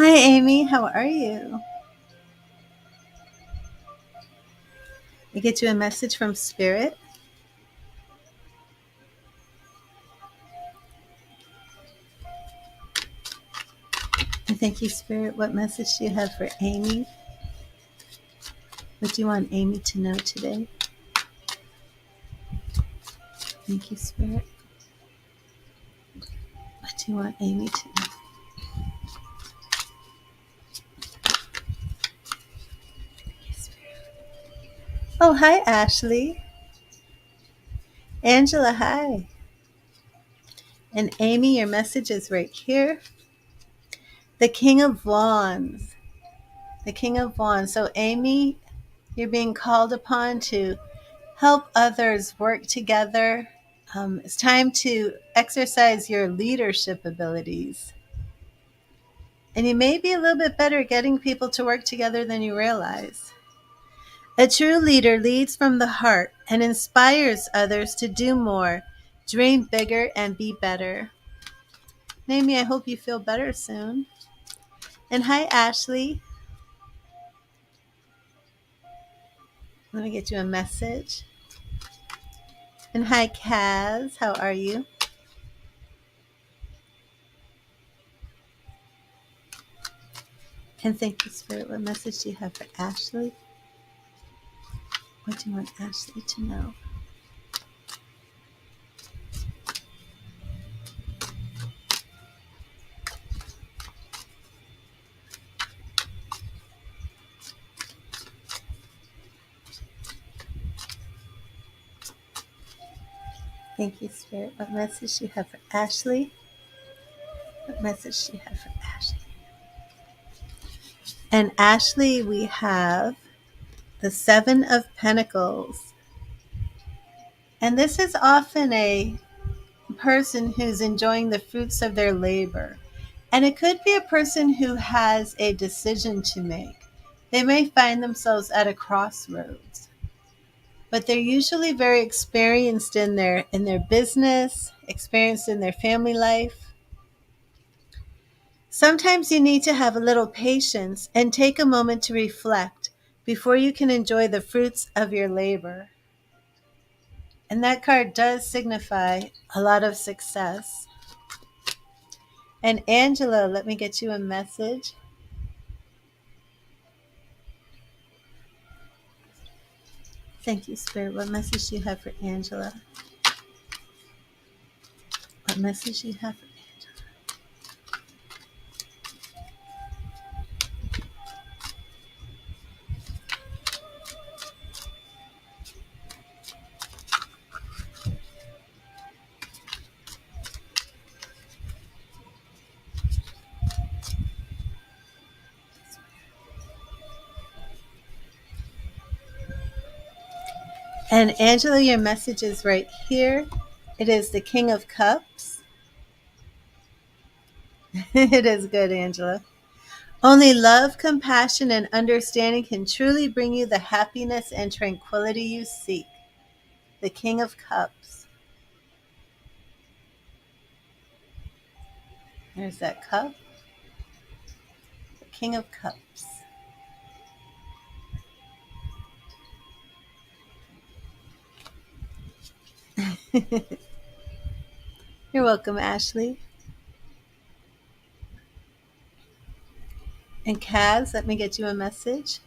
Hi, Amy. How are you? I get you a message from Spirit. And thank you, Spirit. What message do you have for Amy? What do you want Amy to know today? Thank you, Spirit. What do you want Amy to know? Thank you, Spirit. Oh, hi, Ashley. Angela, hi. And Amy, your message is right here. The King of Wands. The King of Wands. So, Amy, you're being called upon to help others work together. It's time to exercise your leadership abilities. And you may be a little bit better at getting people to work together than you realize. A true leader leads from the heart and inspires others to do more, dream bigger, and be better. Amy, I hope you feel better soon. And hi, Ashley. Let me get you a message. And hi, Kaz. How are you? And thank you, Spirit. What message do you have for Ashley? What do you want Ashley to know? Thank you, Spirit. What message do you have for Ashley? What message do you have for Ashley? And Ashley, we have the Seven of Pentacles. And this is often a person who's enjoying the fruits of their labor. And it could be a person who has a decision to make. They may find themselves at a crossroads, but they're usually very experienced in their business, experienced in their family life. Sometimes you need to have a little patience and take a moment to reflect before you can enjoy the fruits of your labor. And that card does signify a lot of success. And Angela, let me get you a message. Thank you, Spirit. What message do you have for Angela? What message do you have for Angela? And Angela, your message is right here. It is the King of Cups. It is good, Angela. Only love, compassion, and understanding can truly bring you the happiness and tranquility you seek. The King of Cups. There's that cup. The King of Cups. You're welcome, Ashley. And Kaz, let me get you a message.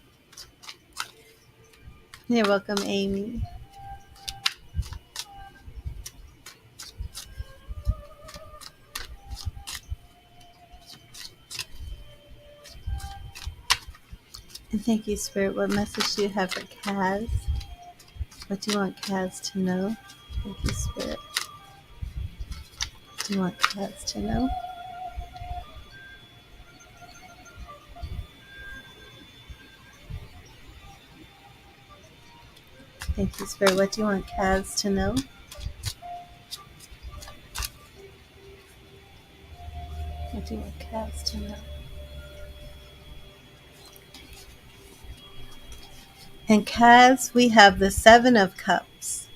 You're welcome, Amy. And thank you, Spirit. What message do you have for Kaz? What do you want Kaz to know? Thank you, Spirit. What do you want Kaz to know? Thank you, Spirit. What do you want Kaz to know? What do you want Kaz to know? And Kaz, we have the Seven of Cups.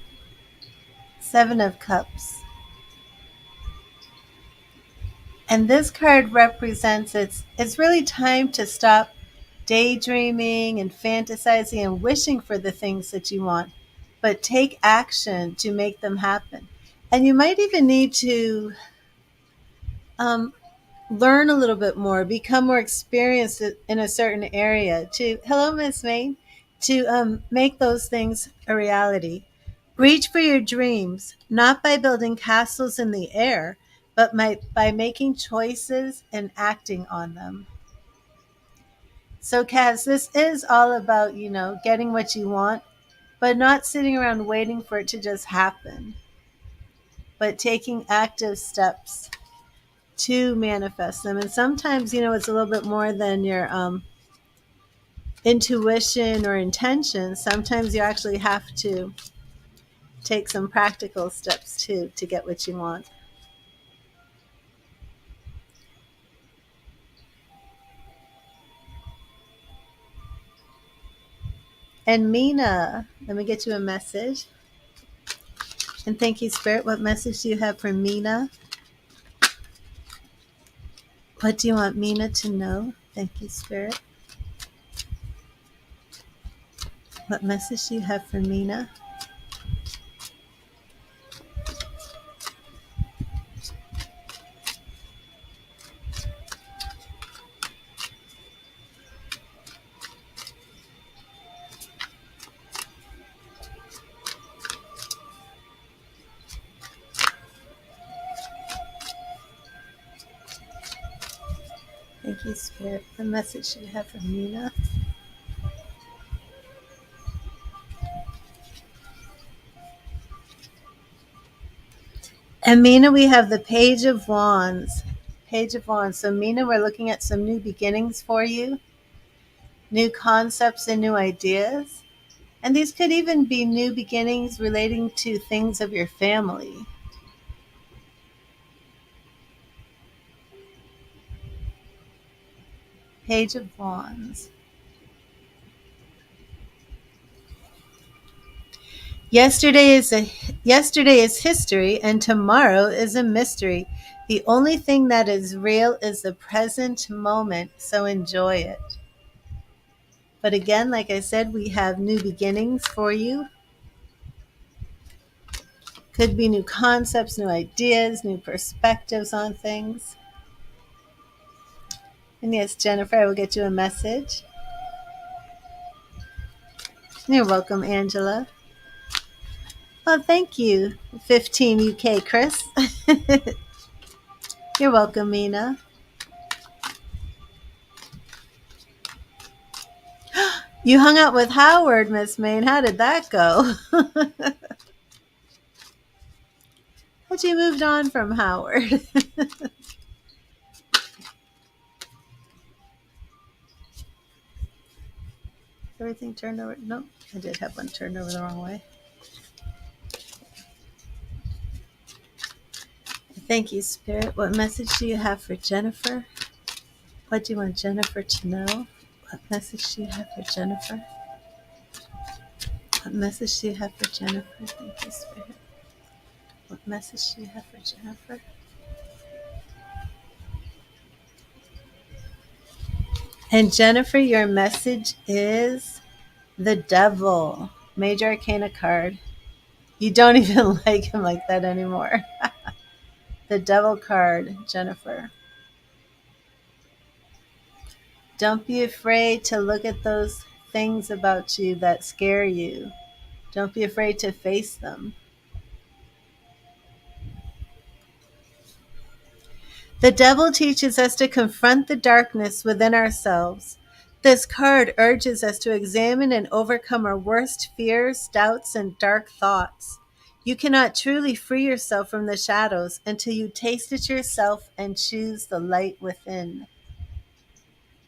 Seven of Cups. And this card represents it's really time to stop daydreaming and fantasizing and wishing for the things that you want, but take action to make them happen. And you might even need to um, learn a little bit more, become more experienced in a certain area to, hello, Miss May, to make those things a reality. Reach for your dreams, not by building castles in the air, but by making choices and acting on them. So, Kaz, this is all about, getting what you want, but not sitting around waiting for it to just happen, but taking active steps to manifest them. And sometimes, it's a little bit more than your intuition or intention. Sometimes you actually have to take some practical steps too to get what you want. And Mina, let me get you a message. And thank you, Spirit. What message do you have for Mina? What do you want Mina to know? Thank you, Spirit. What message do you have for Mina? Thank you, Spirit. What message do you have for Mina? And Mina, we have the Page of Wands. Page of Wands. So Mina, we're looking at some new beginnings for you, new concepts and new ideas. And these could even be new beginnings relating to things of your family. Page of Wands. Yesterday is history, and tomorrow is a mystery. The only thing that is real is the present moment, so enjoy it. But again, like I said, we have new beginnings for you. Could be new concepts, new ideas, new perspectives on things. And yes, Jennifer, I will get you a message. You're welcome, Angela. Well, thank you, 15 UK Chris. You're welcome, Mina. You hung out with Howard, Miss Main. How did that go? How'd you moved on from Howard? Everything turned over? Nope, I did have one turned over the wrong way. Thank you, Spirit. What message do you have for Jennifer? What do you want Jennifer to know? What message do you have for Jennifer? What message do you have for Jennifer? Thank you, Spirit. What message do you have for Jennifer? And Jennifer, your message is the Devil. Major Arcana card. You don't even like him like that anymore. The Devil card, Jennifer. Don't be afraid to look at those things about you that scare you. Don't be afraid to face them. The devil teaches us to confront the darkness within ourselves. This card urges us to examine and overcome our worst fears, doubts, and dark thoughts. You cannot truly free yourself from the shadows until you taste it yourself and choose the light within.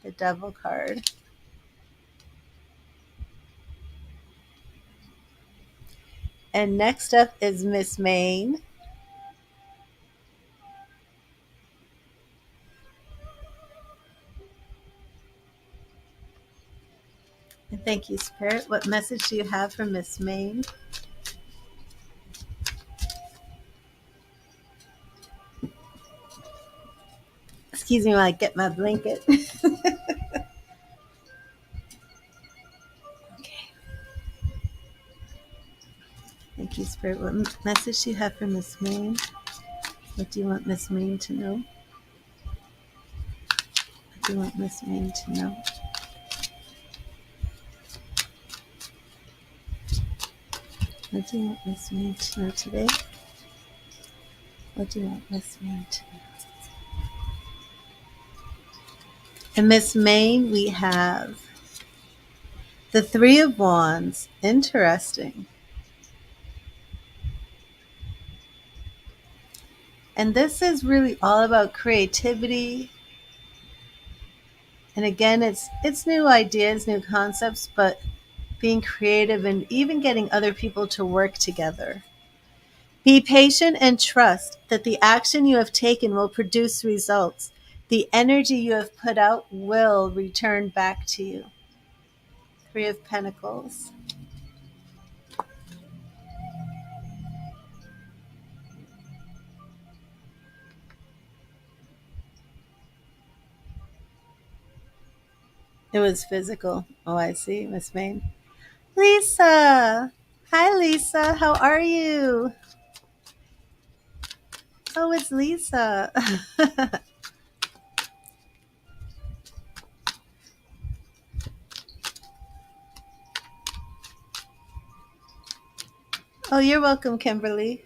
The Devil card. And next up is Miss Main. And thank you, Spirit. What message do you have for Miss Main? Excuse me while I get my blanket. Okay. Thank you, Spirit. What message do you have for Miss Main? What do you want Miss Main to know? What do you want Miss Main to know? What do you want Miss Main to know today? What do you want Miss Main to know? And Miss Main, we have the Three of Wands. Interesting. And this is really all about creativity. And again, it's new ideas, new concepts, but being creative and even getting other people to work together. Be patient and trust that the action you have taken will produce results. The energy you have put out will return back to you. Three of Pentacles. It was physical. Oh, I see, Miss Main. Lisa! Hi, Lisa. How are you? Oh, it's Lisa. Oh, you're welcome, Kimberly.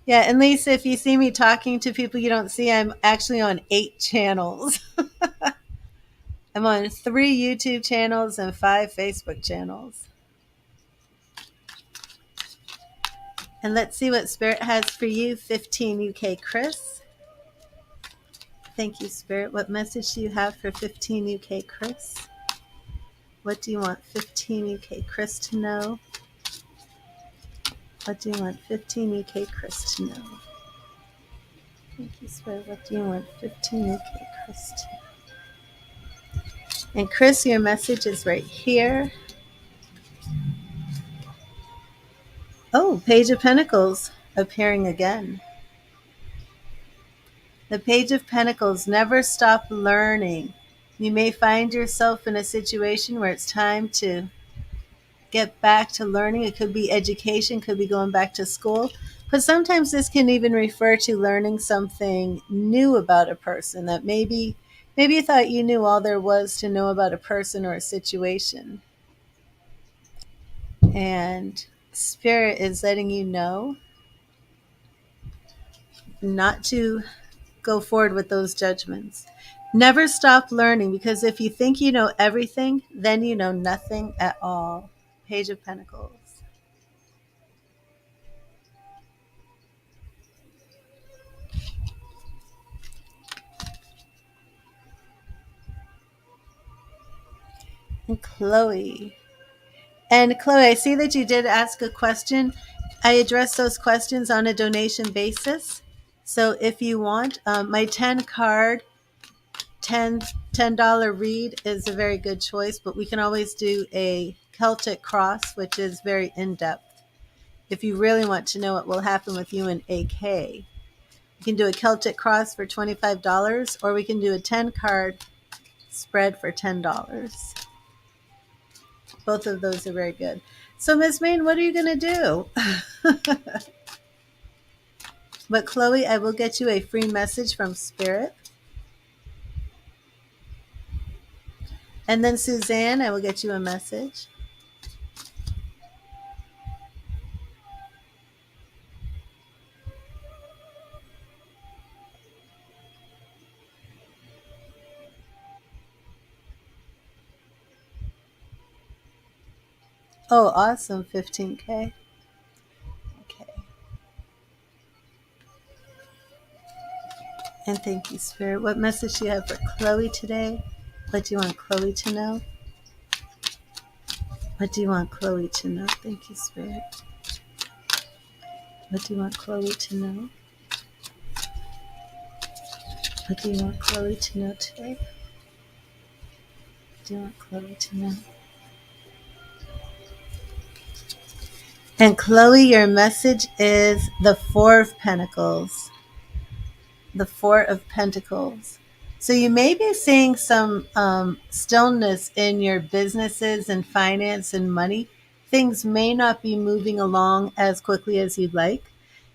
Yeah, and Lisa, if you see me talking to people you don't see, I'm actually on 8 channels. I'm on 3 YouTube channels and 5 Facebook channels. And let's see what Spirit has for you. 15 UK Chris. Thank you, Spirit. What message do you have for 15 UK Chris? What do you want 15 UK Chris to know? What do you want 15 UK Chris to know? Thank you, Spirit. What do you want 15 UK Chris to know? And Chris, your message is right here. Oh, Page of Pentacles appearing again. The Page of Pentacles, never stop learning. You may find yourself in a situation where it's time to get back to learning. It could be education, could be going back to school. But sometimes this can even refer to learning something new about a person that maybe you thought you knew all there was to know about a person or a situation. And Spirit is letting you know not to go forward with those judgments. Never stop learning, because if you think you know everything, then you know nothing at all. Page of Pentacles. And Chloe. And Chloe, I see that you did ask a question. I address those questions on a donation basis. So if you want, my 10 card, $10 read is a very good choice, but we can always do a Celtic cross, which is very in-depth. If you really want to know what will happen with you in AK, we can do a Celtic cross for $25, or we can do a 10 card spread for $10. Both of those are very good. So, Miss Main, what are you going to do? But Chloe, I will get you a free message from Spirit. And then Suzanne, I will get you a message. Oh, awesome. 15K. Okay. And thank you, Spirit. What message do you have for Chloe today? What do you want Chloe to know? What do you want Chloe to know? Thank you, Spirit. What do you want Chloe to know? What do you want Chloe to know today? What do you want Chloe to know? And Chloe, your message is the Four of Pentacles. the Four of Pentacles. So you may be seeing some stillness in your businesses and finance and money. Things may not be moving along as quickly as you'd like.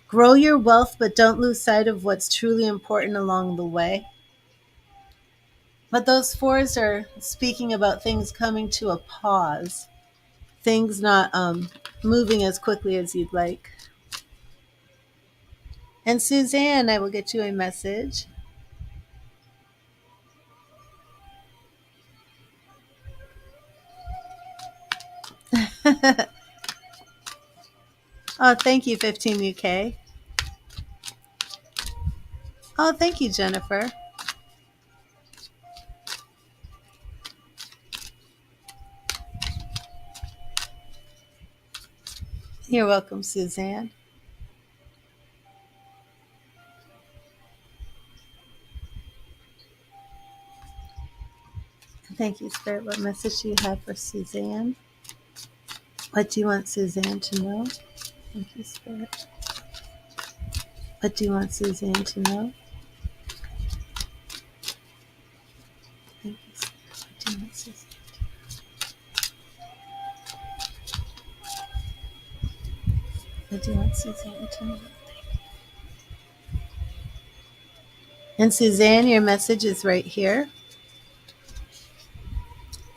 Grow your wealth, but don't lose sight of what's truly important along the way. But those fours are speaking about things coming to a pause, things not moving as quickly as you'd like. And Suzanne, I will get you a message. Oh, thank you, 15 UK. Oh, thank you, Jennifer. You're welcome, Suzanne. Thank you, Spirit. What message do you have for Suzanne? What do you want Suzanne to know? Thank you, Spirit. What do you want Suzanne to know? Thank you, Spirit. What do you want Suzanne? What do you want Suzanne to know? And Suzanne, your message is right here.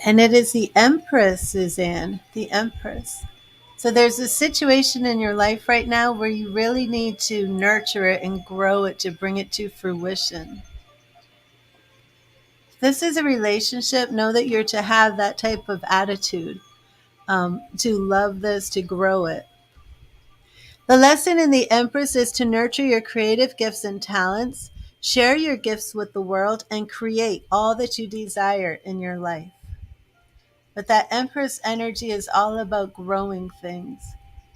And it is the Empress, Suzanne, the Empress. So there's a situation in your life right now where you really need to nurture it and grow it to bring it to fruition. If this is a relationship, know that you're to have that type of attitude, to love this, to grow it. The lesson in the Empress is to nurture your creative gifts and talents, share your gifts with the world, and create all that you desire in your life. But that Empress energy is all about growing things,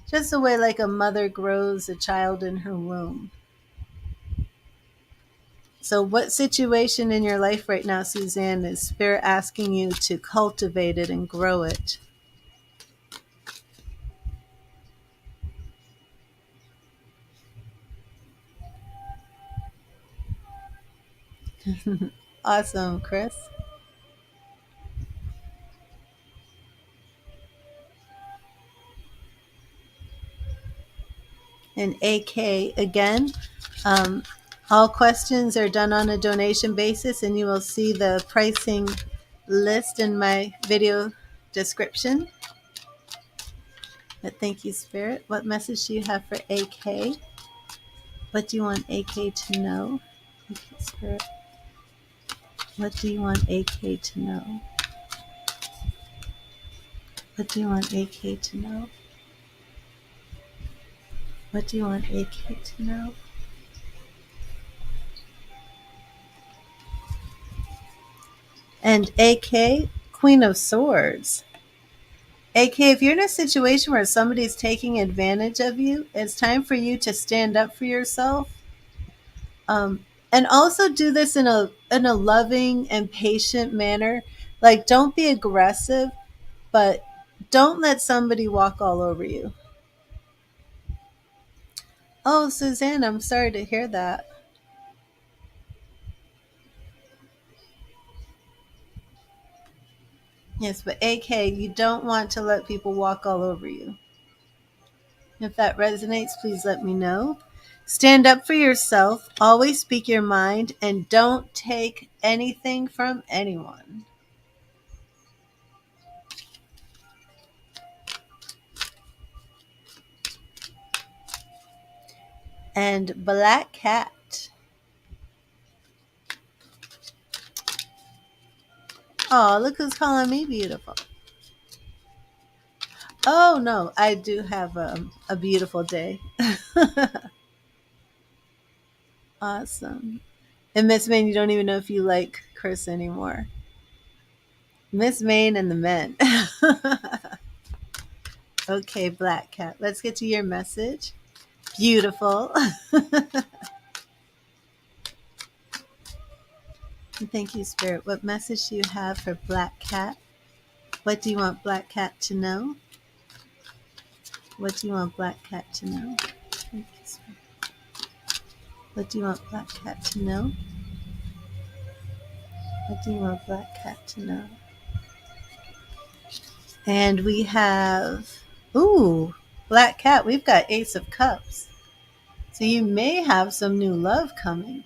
just the way like a mother grows a child in her womb. So what situation in your life right now, Suzanne, is Spirit asking you to cultivate it and grow it? Awesome, Chris. And AK again. Um, all questions are done on a donation basis, and you will see the pricing list in my video description. But thank you, Spirit. What message do you have for AK? What do you want AK to know? Thank you, Spirit. What do you want AK to know? What do you want AK to know? What do you want AK to know? And AK, Queen of Swords. AK, if you're in a situation where somebody's taking advantage of you, it's time for you to stand up for yourself. And also do this in a loving and patient manner. Like, don't be aggressive, but don't let somebody walk all over you. Oh, Suzanne, I'm sorry to hear that. Yes, but AK, you don't want to let people walk all over you. If that resonates, please let me know. Stand up for yourself, always speak your mind, and don't take anything from anyone. And Black Cat. Oh, look who's calling me beautiful. Oh, no, I do have a beautiful day. Awesome. And Miss Maine, you don't even know if you like Chris anymore. Miss Maine and the men. Okay, Black Cat. Let's get to your message. Beautiful. Thank you, Spirit. What message do you have for Black Cat? What do you want Black Cat to know? What do you want Black Cat to know? Thank you, Spirit. What do you want Black Cat to know? What do you want Black Cat to know? And we have, ooh, Black Cat, we've got Ace of Cups. So you may have some new love coming,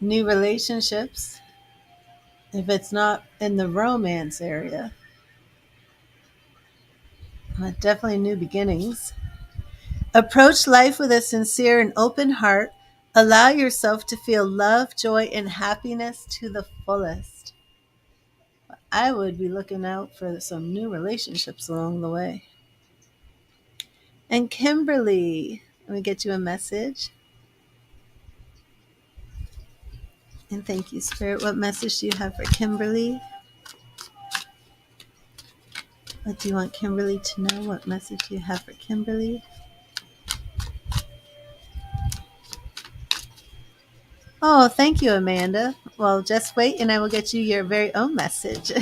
new relationships, if it's not in the romance area. Definitely new beginnings. Approach life with a sincere and open heart. Allow yourself to feel love, joy, and happiness to the fullest. I would be looking out for some new relationships along the way. And Kimberly, let me get you a message. And thank you, Spirit. What message do you have for Kimberly? What do you want Kimberly to know? What message do you have for Kimberly? Oh, thank you, Amanda. Well, just wait and I will get you your very own message.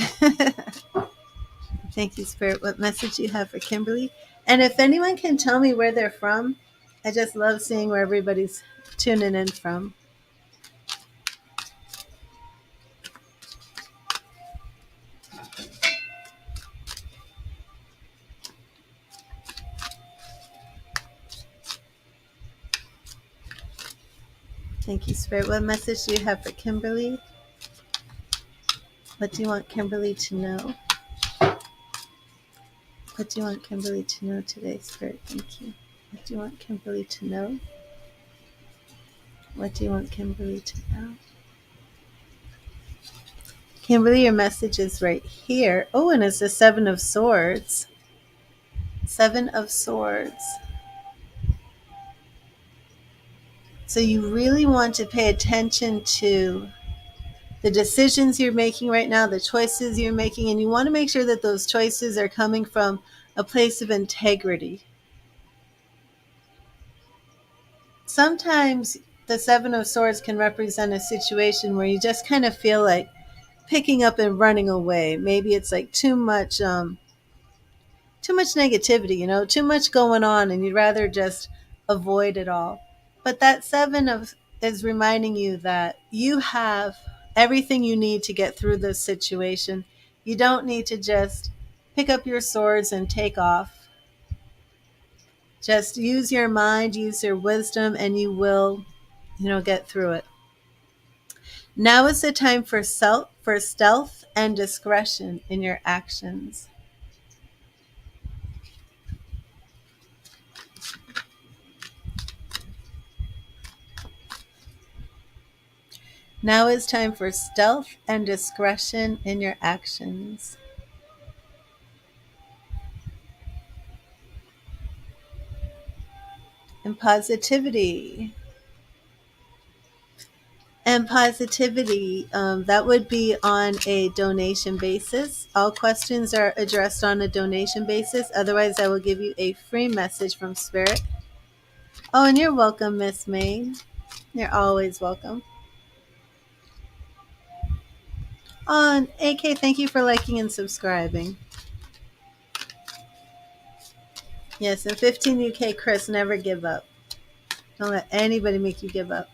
Thank you, Spirit. What message do you have for Kimberly? And if anyone can tell me where they're from, I just love seeing where everybody's tuning in from. Thank you, Spirit. What message do you have for Kimberly? What do you want Kimberly to know? What do you want Kimberly to know today, Spirit? Thank you. What do you want Kimberly to know? What do you want Kimberly to know? Kimberly, your message is right here. Oh, and it's the Seven of Swords. Seven of Swords. So you really want to pay attention to the decisions you're making right now, the choices you're making, and you want to make sure that those choices are coming from a place of integrity. Sometimes the Seven of Swords can represent a situation where you just kind of feel like picking up and running away. Maybe it's like too much negativity, too much going on, and you'd rather just avoid it all. But that seven of is reminding you that you have everything you need to get through this situation. You don't need to just pick up your swords and take off. Just use your mind, use your wisdom, and you will, get through it. Now is the time for stealth and discretion in your actions. Now is time for stealth and discretion in your actions. And positivity. And positivity, that would be on a donation basis. All questions are addressed on a donation basis. Otherwise, I will give you a free message from Spirit. Oh, and you're welcome, Miss May. You're always welcome. Oh, and AK, thank you for liking and subscribing. Yes, and 15 UK Chris, never give up. Don't let anybody make you give up.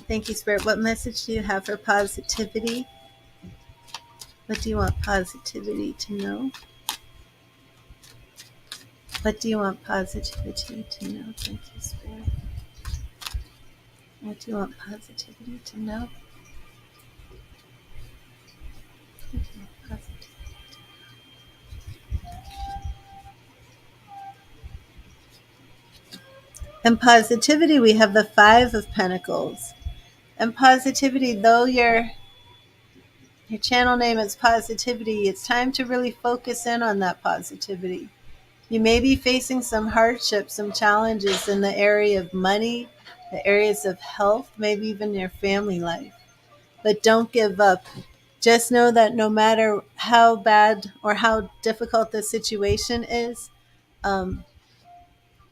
Thank you, Spirit. What message do you have for positivity? What do you want positivity to know? What do you want positivity to know? Thank you, Spirit. What do you want positivity to know? What do you want positivity to know? And positivity, we have the Five of Pentacles. And positivity, though your channel name is positivity, it's time to really focus in on that positivity. You may be facing some hardships, some challenges in the area of money, the areas of health, maybe even your family life. But don't give up. Just know that no matter how bad or how difficult the situation is,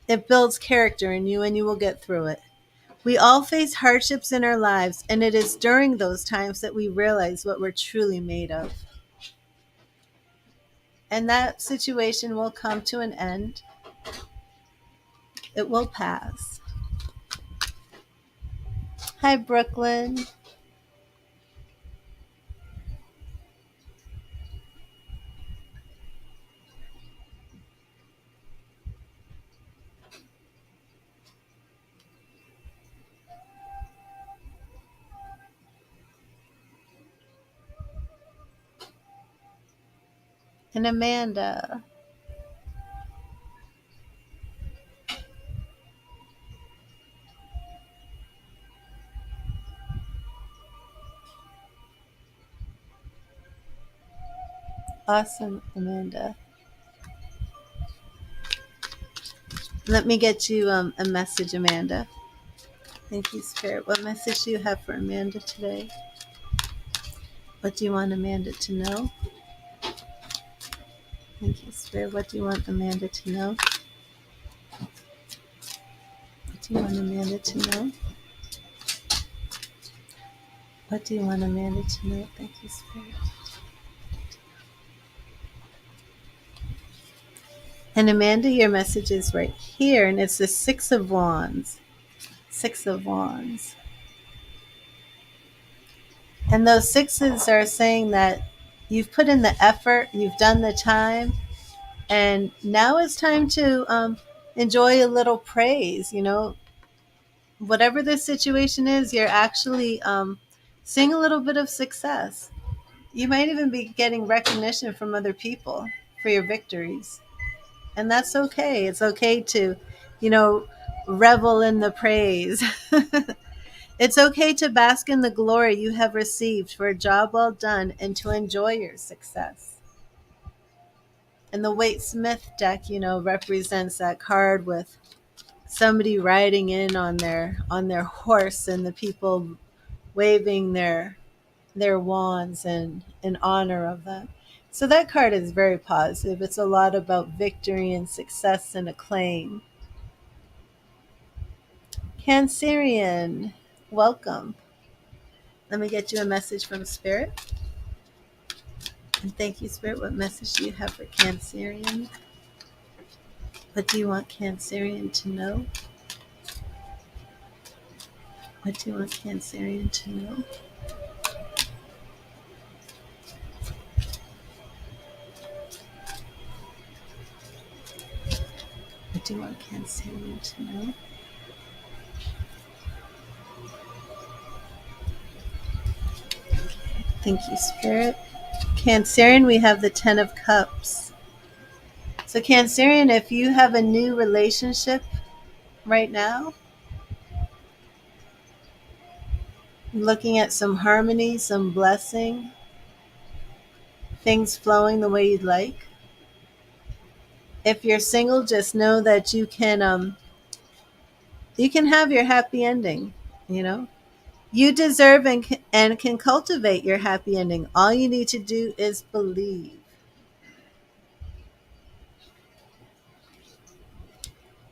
it builds character in you and you will get through it. We all face hardships in our lives, and it is during those times that we realize what we're truly made of. And that situation will come to an end. It will pass. Hi, Brooklyn. And Amanda. Awesome, Amanda. Let me get you a message, Amanda. Thank you, Spirit. What message do you have for Amanda today? What do you want Amanda to know? Thank you, Spirit. What do you want Amanda to know? What do you want Amanda to know? What do you want Amanda to know? Thank you, Spirit. And Amanda, your message is right here, and it's the Six of Wands. Six of Wands. And those sixes are saying that you've put in the effort, you've done the time, and now it's time to enjoy a little praise. You know, whatever the situation is, you're actually seeing a little bit of success. You might even be getting recognition from other people for your victories. And that's okay. It's okay to, you know, revel in the praise. It's okay to bask in the glory you have received for a job well done and to enjoy your success. And the Waite Smith deck, you know, represents that card with somebody riding in on their horse and the people waving their wands and in honor of them. So that card is very positive. It's a lot about victory and success and acclaim. Cancerian, welcome. Let me get you a message from Spirit. And thank you, Spirit. What message do you have for Cancerian? What do you want Cancerian to know? What do you want Cancerian to know? What do you want Cancerian to know? Thank you, Spirit. Cancerian, we have the Ten of Cups. So, Cancerian, if you have a new relationship right now, looking at some harmony, some blessing, things flowing the way you'd like. If you're single, just know that you can have your happy ending, you know. You deserve and can cultivate your happy ending. All you need to do is believe.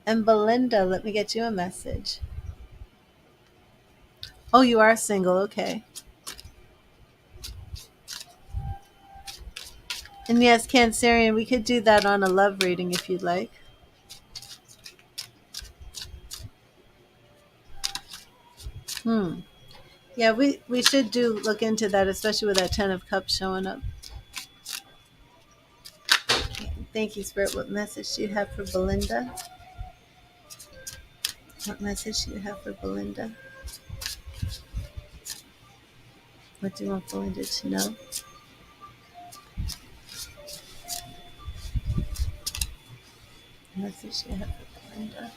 And Belinda, let me get you a message. Oh, you are single. Okay. And yes, Cancerian, we could do that on a love reading if you'd like. Yeah, we should do look into that, especially with that Ten of Cups showing up. Okay. Thank you, Spirit. What message do you have for Belinda? What message do you have for Belinda? What do you want Belinda to know? What message do you have for Belinda?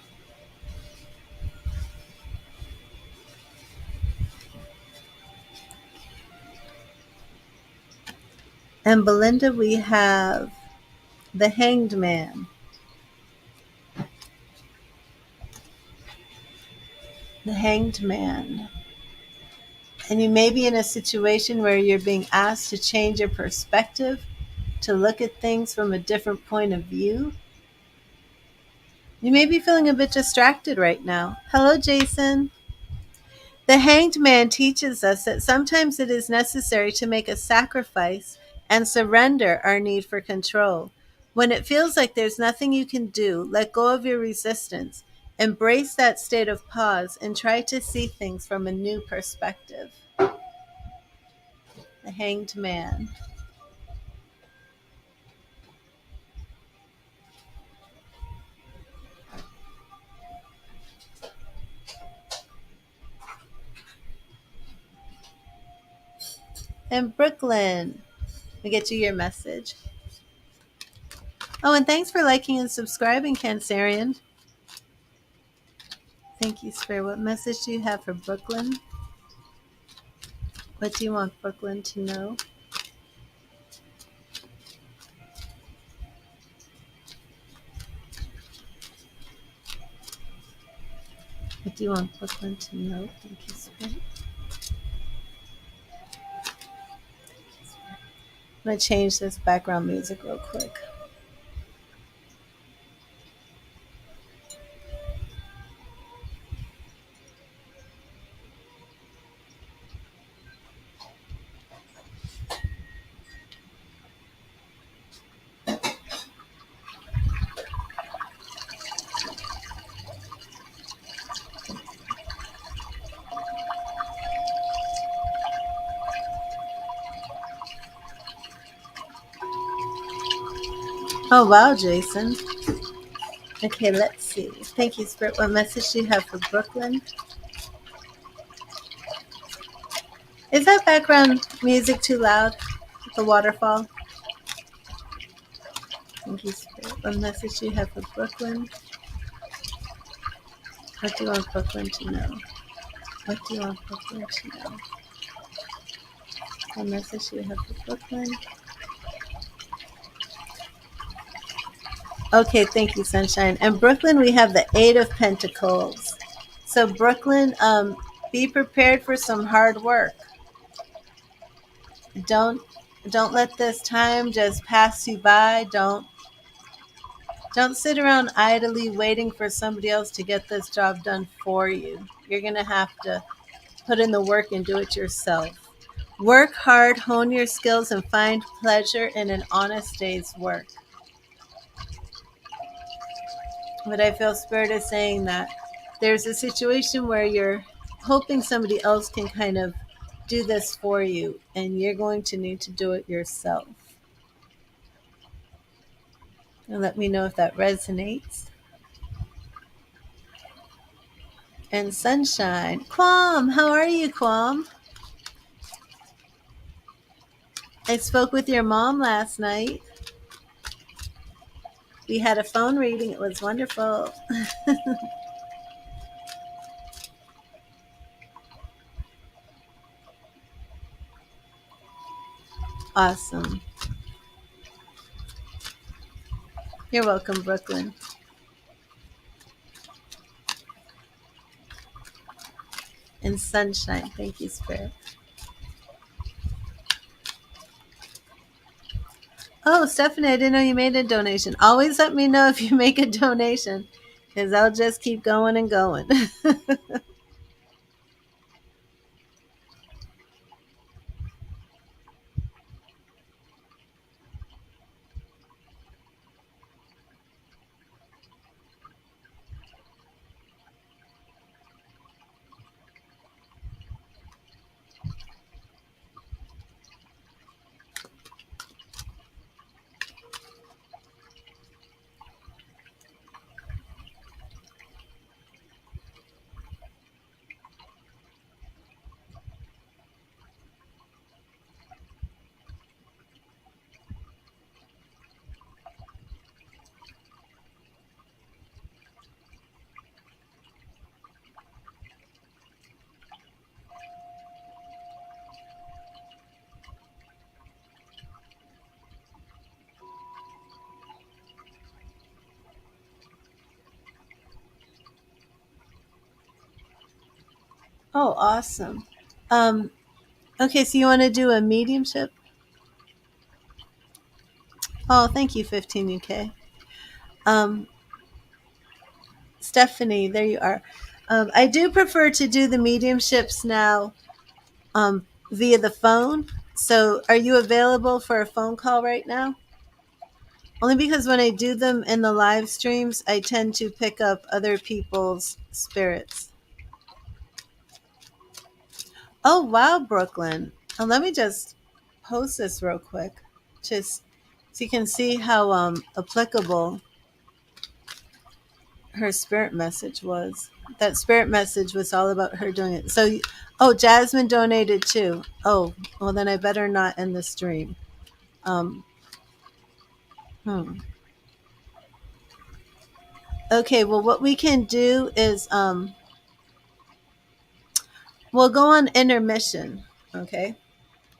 And Belinda, we have the Hanged Man. The Hanged Man. And you may be in a situation where you're being asked to change your perspective, to look at things from a different point of view. You may be feeling a bit distracted right now. Hello, Jason. The Hanged Man teaches us that sometimes it is necessary to make a sacrifice and surrender our need for control. When it feels like there's nothing you can do, let go of your resistance Embrace that state of pause and try to see things from a new perspective. The Hanged Man. And Brooklyn, we get you your message. Oh, and thanks for liking and subscribing, Cancerian. Thank you, Spirit. What message do you have for Brooklyn? What do you want Brooklyn to know? What do you want Brooklyn to know? Thank you, Spirit. I'm going to change this background music real quick. Oh, wow, Jason. Okay, let's see. Thank you, Spirit. What message do you have for Brooklyn? Is that background music too loud? The waterfall? Thank you, Spirit. What message do you have for Brooklyn? What do you want Brooklyn to know? What do you want Brooklyn to know? What message do you have for Brooklyn? Okay, thank you, Sunshine. And Brooklyn, we have the Eight of Pentacles. So Brooklyn, be prepared for some hard work. Don't let this time just pass you by. Don't sit around idly waiting for somebody else to get this job done for you. You're gonna have to put in the work and do it yourself. Work hard, hone your skills, and find pleasure in an honest day's work. But I feel Spirit is saying that there's a situation where you're hoping somebody else can kind of do this for you, and you're going to need to do it yourself. And let me know if that resonates. And Sunshine. Quam, how are you, Quam? I spoke with your mom last night. We had a phone reading. It was wonderful. Awesome. You're welcome, Brooklyn. And Sunshine. Thank you, Spirit. Oh, Stephanie, I didn't know you made a donation. Always let me know if you make a donation, because I'll just keep going and going. Oh, awesome. Okay, so you want to do a mediumship? Oh, thank you, 15 UK. Stephanie, there you are. I do prefer to do the mediumships now via the phone. So are you available for a phone call right now? Only because when I do them in the live streams, I tend to pick up other people's spirits. Oh, wow, Brooklyn. Let me just post this real quick. Just so you can see how applicable her spirit message was. That spirit message was all about her doing it. So, oh, Jasmine donated too. Oh, well, then I better not end the stream. Um, hmm. Okay, well, what we can do is we'll go on intermission, okay?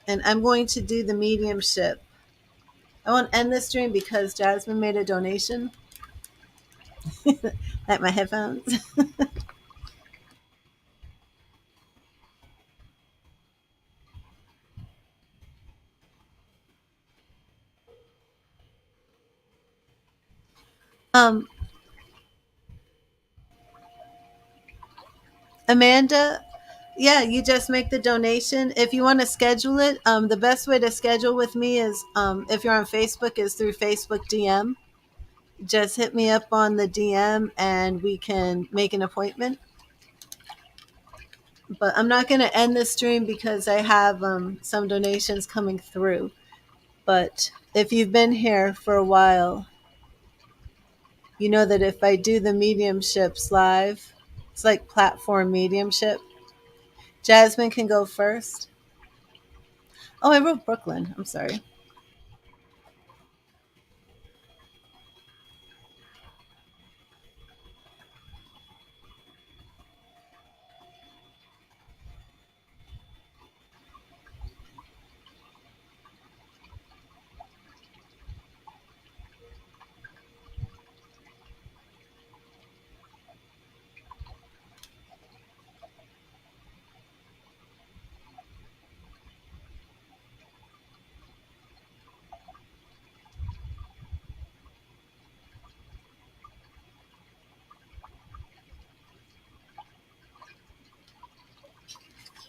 And I'm going to do the mediumship. I won't end the stream because Jasmine made a donation. Like my headphones. um, Amanda, yeah, you just make the donation. If you want to schedule it, the best way to schedule with me is if you're on Facebook, is through Facebook DM. Just hit me up on the DM and we can make an appointment. But I'm not going to end the stream because I have some donations coming through. But if you've been here for a while, you know that if I do the mediumships live, it's like platform mediumship. Jasmine can go first. Oh, I wrote Brooklyn. I'm sorry.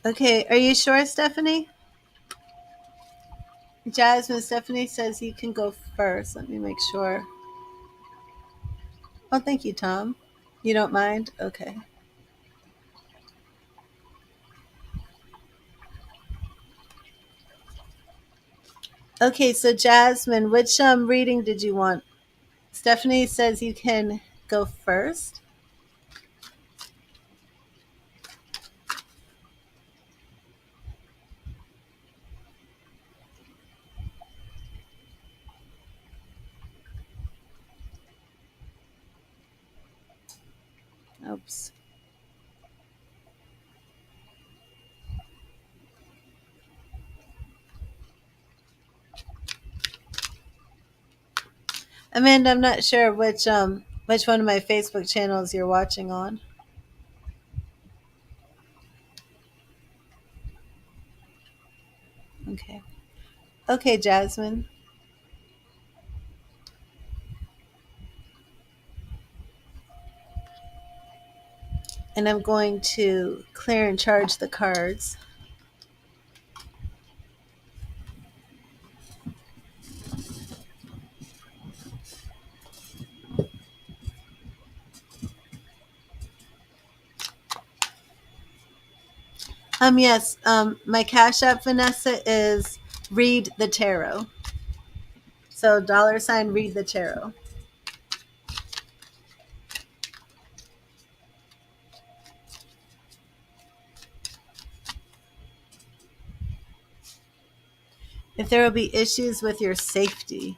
Okay, are you sure, Stephanie? Jasmine, Stephanie says you can go first. Let me make sure. Oh, thank you, Tom. You don't mind? Okay. Okay, so Jasmine, which reading did you want? Stephanie says you can go first. Oops. Amanda, I'm not sure which one of my Facebook channels you're watching on. Okay. Okay, Jasmine. And I'm going to clear and charge the cards. Yes. My Cash App, Vanessa, is Read the Tarot. So $ Read the Tarot. If there will be issues with your safety.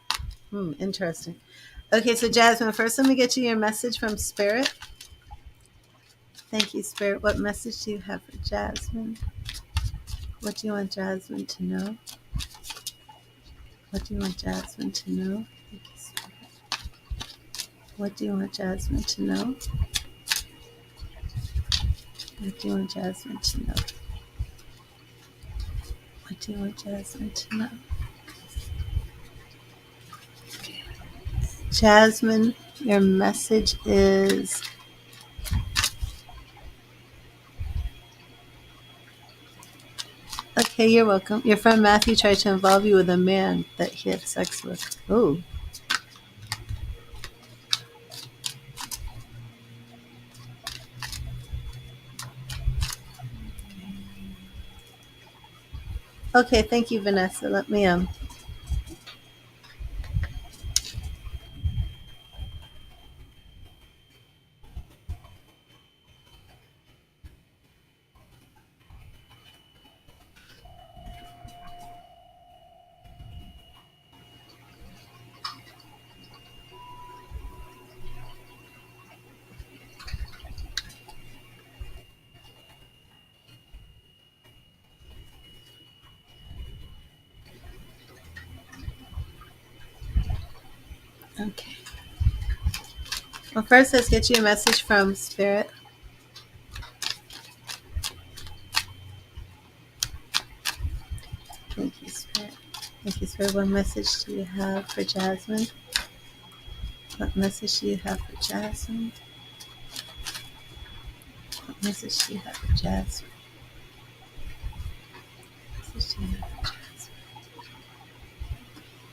Interesting. Okay, so Jasmine, first let me get you your message from Spirit. Thank you, Spirit. What message do you have for Jasmine? What do you want Jasmine to know? What do you want Jasmine to know? Thank you, Spirit. What do you want Jasmine to know? What do you want Jasmine to know? What do you want Jasmine to know? Jasmine, your message is okay, you're welcome. Your friend Matthew tried to involve you with a man that he had sex with. Oh. Okay, thank you, Vanessa. Let me okay. Well, first, let's get you a message from Spirit. Thank you, Spirit. Thank you, Spirit. What message do you have for Jasmine? What message do you have for Jasmine? What message do you have for Jasmine? What message do you have for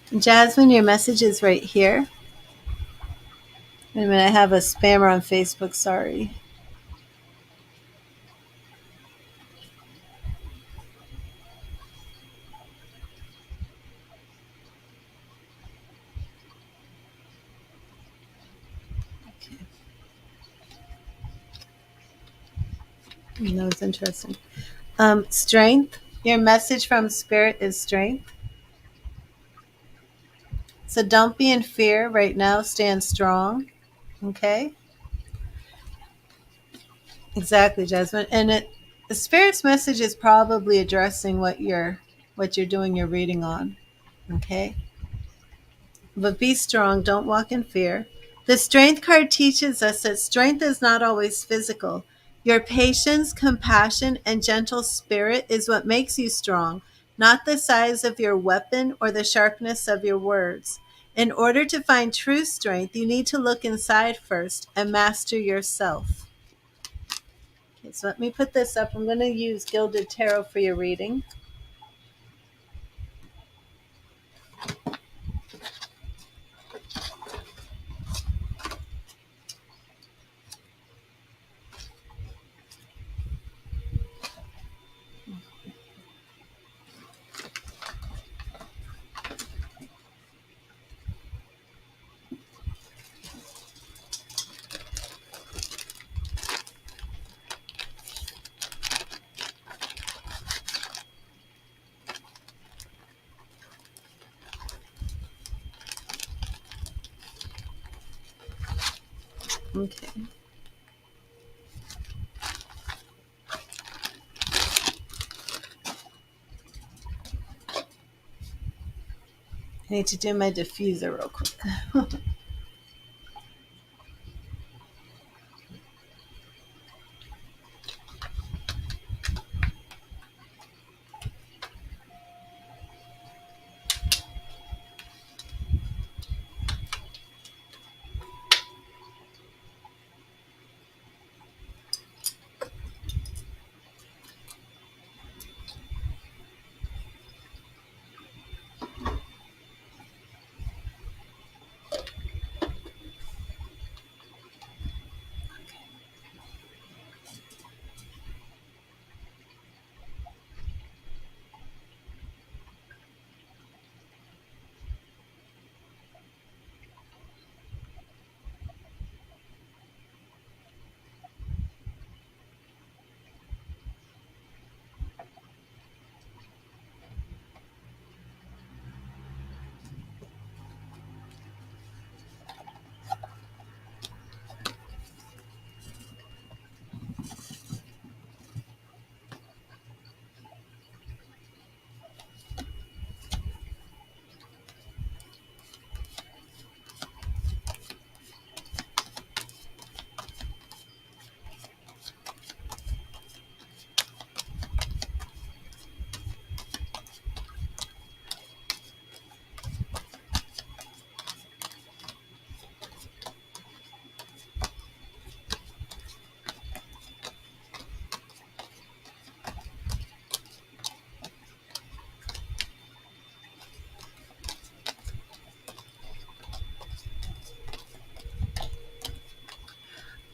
Jasmine? Jasmine, your message is right here. Wait a minute, I have a spammer on Facebook. Sorry. Okay. No, it's interesting. Strength. Your message from Spirit is strength. So don't be in fear right now. Stand strong. Okay. Exactly, Jasmine. And the Spirit's message is probably addressing what you're doing your reading on. Okay. But be strong. Don't walk in fear. The Strength card teaches us that strength is not always physical. Your patience, compassion, and gentle spirit is what makes you strong, not the size of your weapon or the sharpness of your words. In order to find true strength, you need to look inside first and master yourself. Okay, so let me put this up. I'm going to use Gilded Tarot for your reading. Okay. I need to do my diffuser real quick.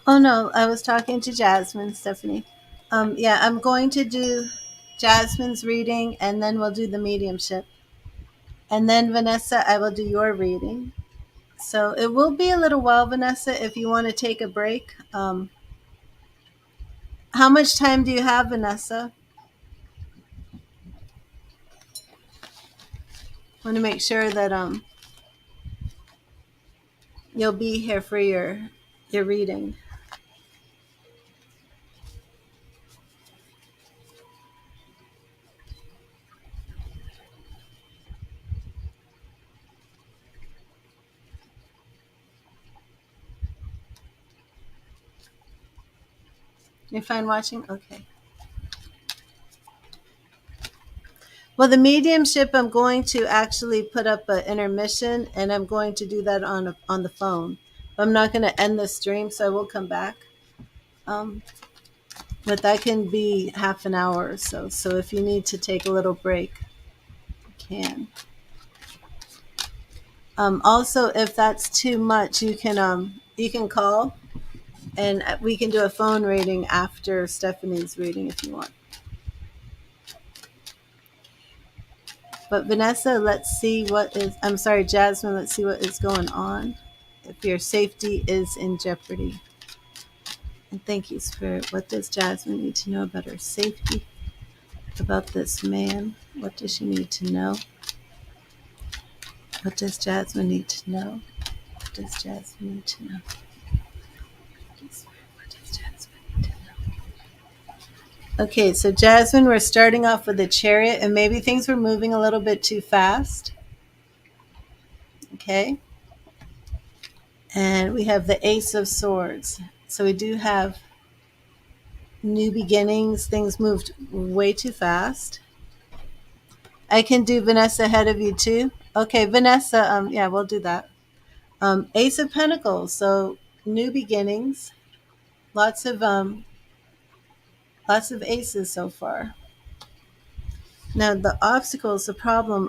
Oh no, I was talking to Jasmine, Stephanie. Yeah, I'm going to do. Jasmine's reading, and then we'll do the mediumship. And then, Vanessa, I will do your reading. So it will be a little while, Vanessa, if you want to take a break. How much time do you have, Vanessa? I want to make sure that you'll be here for your reading. You're fine watching? Okay. Well, the mediumship, I'm going to actually put up an intermission, and I'm going to do that on the phone. I'm not going to end the stream, so I will come back. But that can be half an hour or so. So if you need to take a little break, you can. Also, if that's too much, you can call, and we can do a phone reading after Stephanie's reading if you want. But Vanessa, let's see what is. I'm sorry, Jasmine. Let's see what is going on. If your safety is in jeopardy. And thank you, Spirit. What does Jasmine need to know about her safety? About this man? What does she need to know? What does Jasmine need to know? What does Jasmine need to know? What does Jasmine need to know? Okay, so Jasmine, we're starting off with the Chariot, and maybe things were moving a little bit too fast. Okay. And we have the Ace of Swords. So we do have new beginnings. Things moved way too fast. I can do Vanessa ahead of you too. Okay, Vanessa. Yeah, we'll do that. Ace of Pentacles. So new beginnings. Lots of aces so far. Now the obstacles, the problem.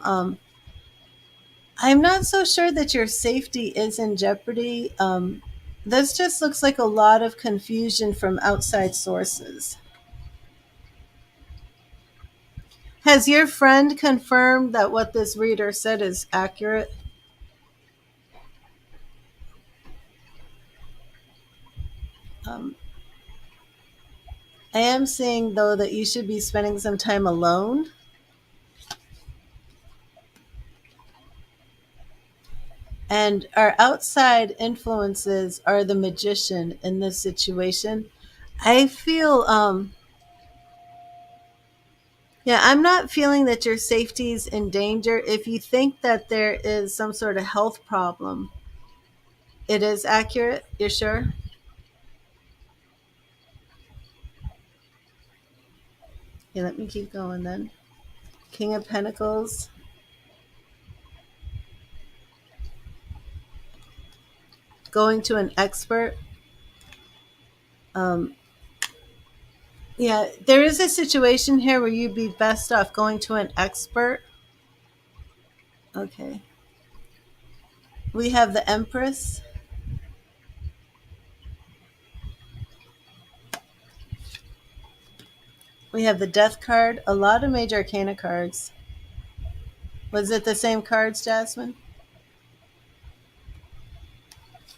I'm not so sure that your safety is in jeopardy. This just looks like a lot of confusion from outside sources. Has your friend confirmed that what this reader said is accurate? I am seeing, though, that you should be spending some time alone. And our outside influences are the magician in this situation. I feel, yeah, I'm not feeling that your safety is in danger. If you think that there is some sort of health problem, it is accurate. You're sure? Yeah, let me keep going then. King of Pentacles. Going to an expert. Yeah, there is a situation here where you'd be best off going to an expert. Okay. We have the Empress. We have the Death card. A lot of major arcana cards. Was it the same cards, Jasmine?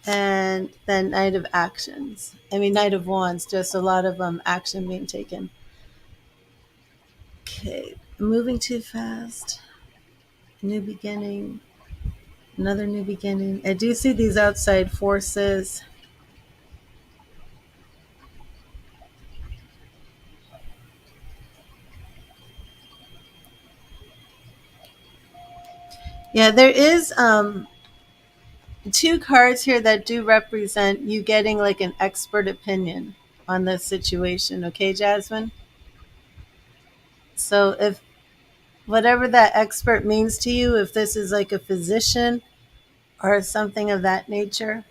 And then Knight of Actions. Knight of Wands. Just a lot of action being taken. Okay. Moving too fast. New beginning. Another new beginning. I do see these outside forces. Yeah, there is two cards here that do represent you getting like an expert opinion on this situation. Okay, Jasmine? So if whatever that expert means to you, if this is like a physician or something of that nature,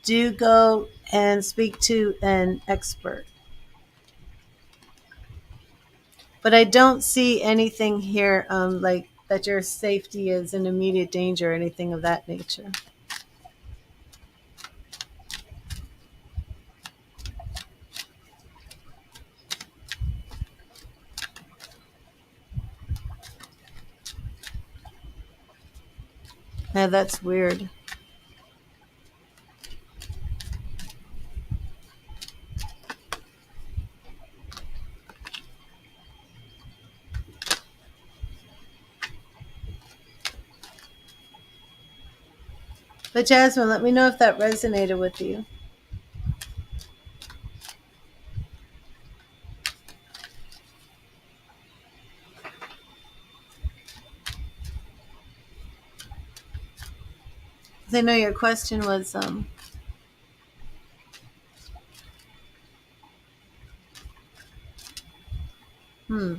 do go and speak to an expert. But I don't see anything here like that your safety is in immediate danger or anything of that nature. Yeah, that's weird. But Jasmine, let me know if that resonated with you. I know your question was hmm.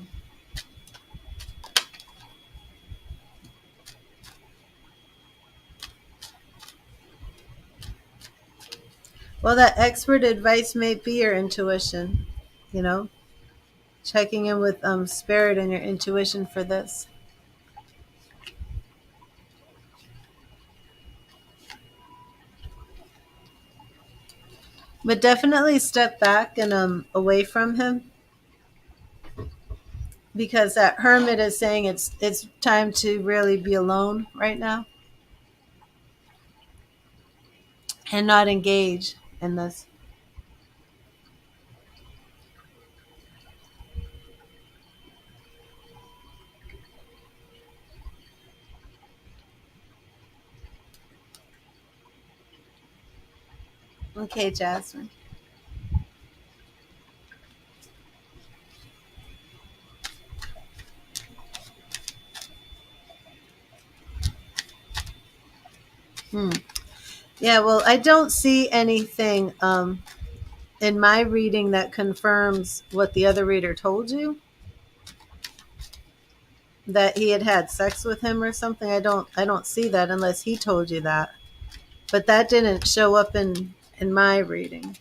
Well, that expert advice may be your intuition, you know, checking in with spirit and your intuition for this. But definitely step back and away from him, because that hermit is saying it's time to really be alone right now and not engage in this. Okay, Jasmine. Hmm. Yeah, well, I don't see anything in my reading that confirms what the other reader told you, that he had had sex with him or something. I don't see that unless he told you that. But that didn't show up in my reading.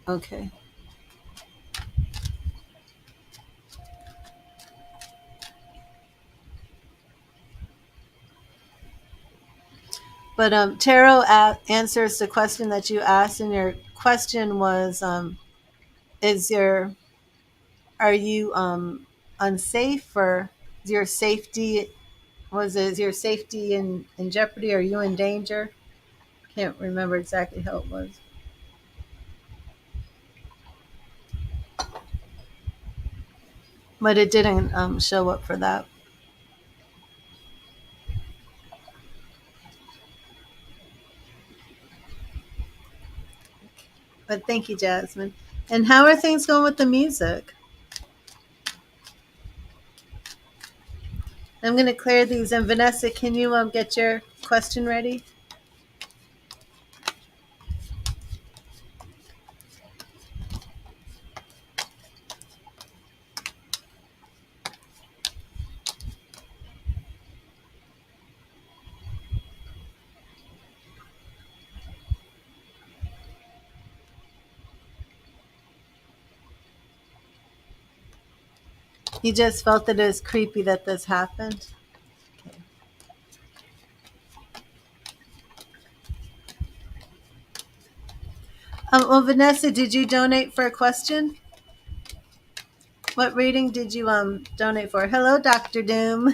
Okay. But tarot answers the question that you asked, and your question was, is your are you unsafe, or is your safety is your safety in jeopardy? Are you in danger? Can't remember exactly how it was. But it didn't show up for that. But thank you, Jasmine. And how are things going with the music? I'm going to clear these. And Vanessa, can you get your question ready? You just felt that it was creepy that this happened? Okay. Well, Vanessa, did you donate for a question? What reading did you donate for? Hello, Dr. Doom.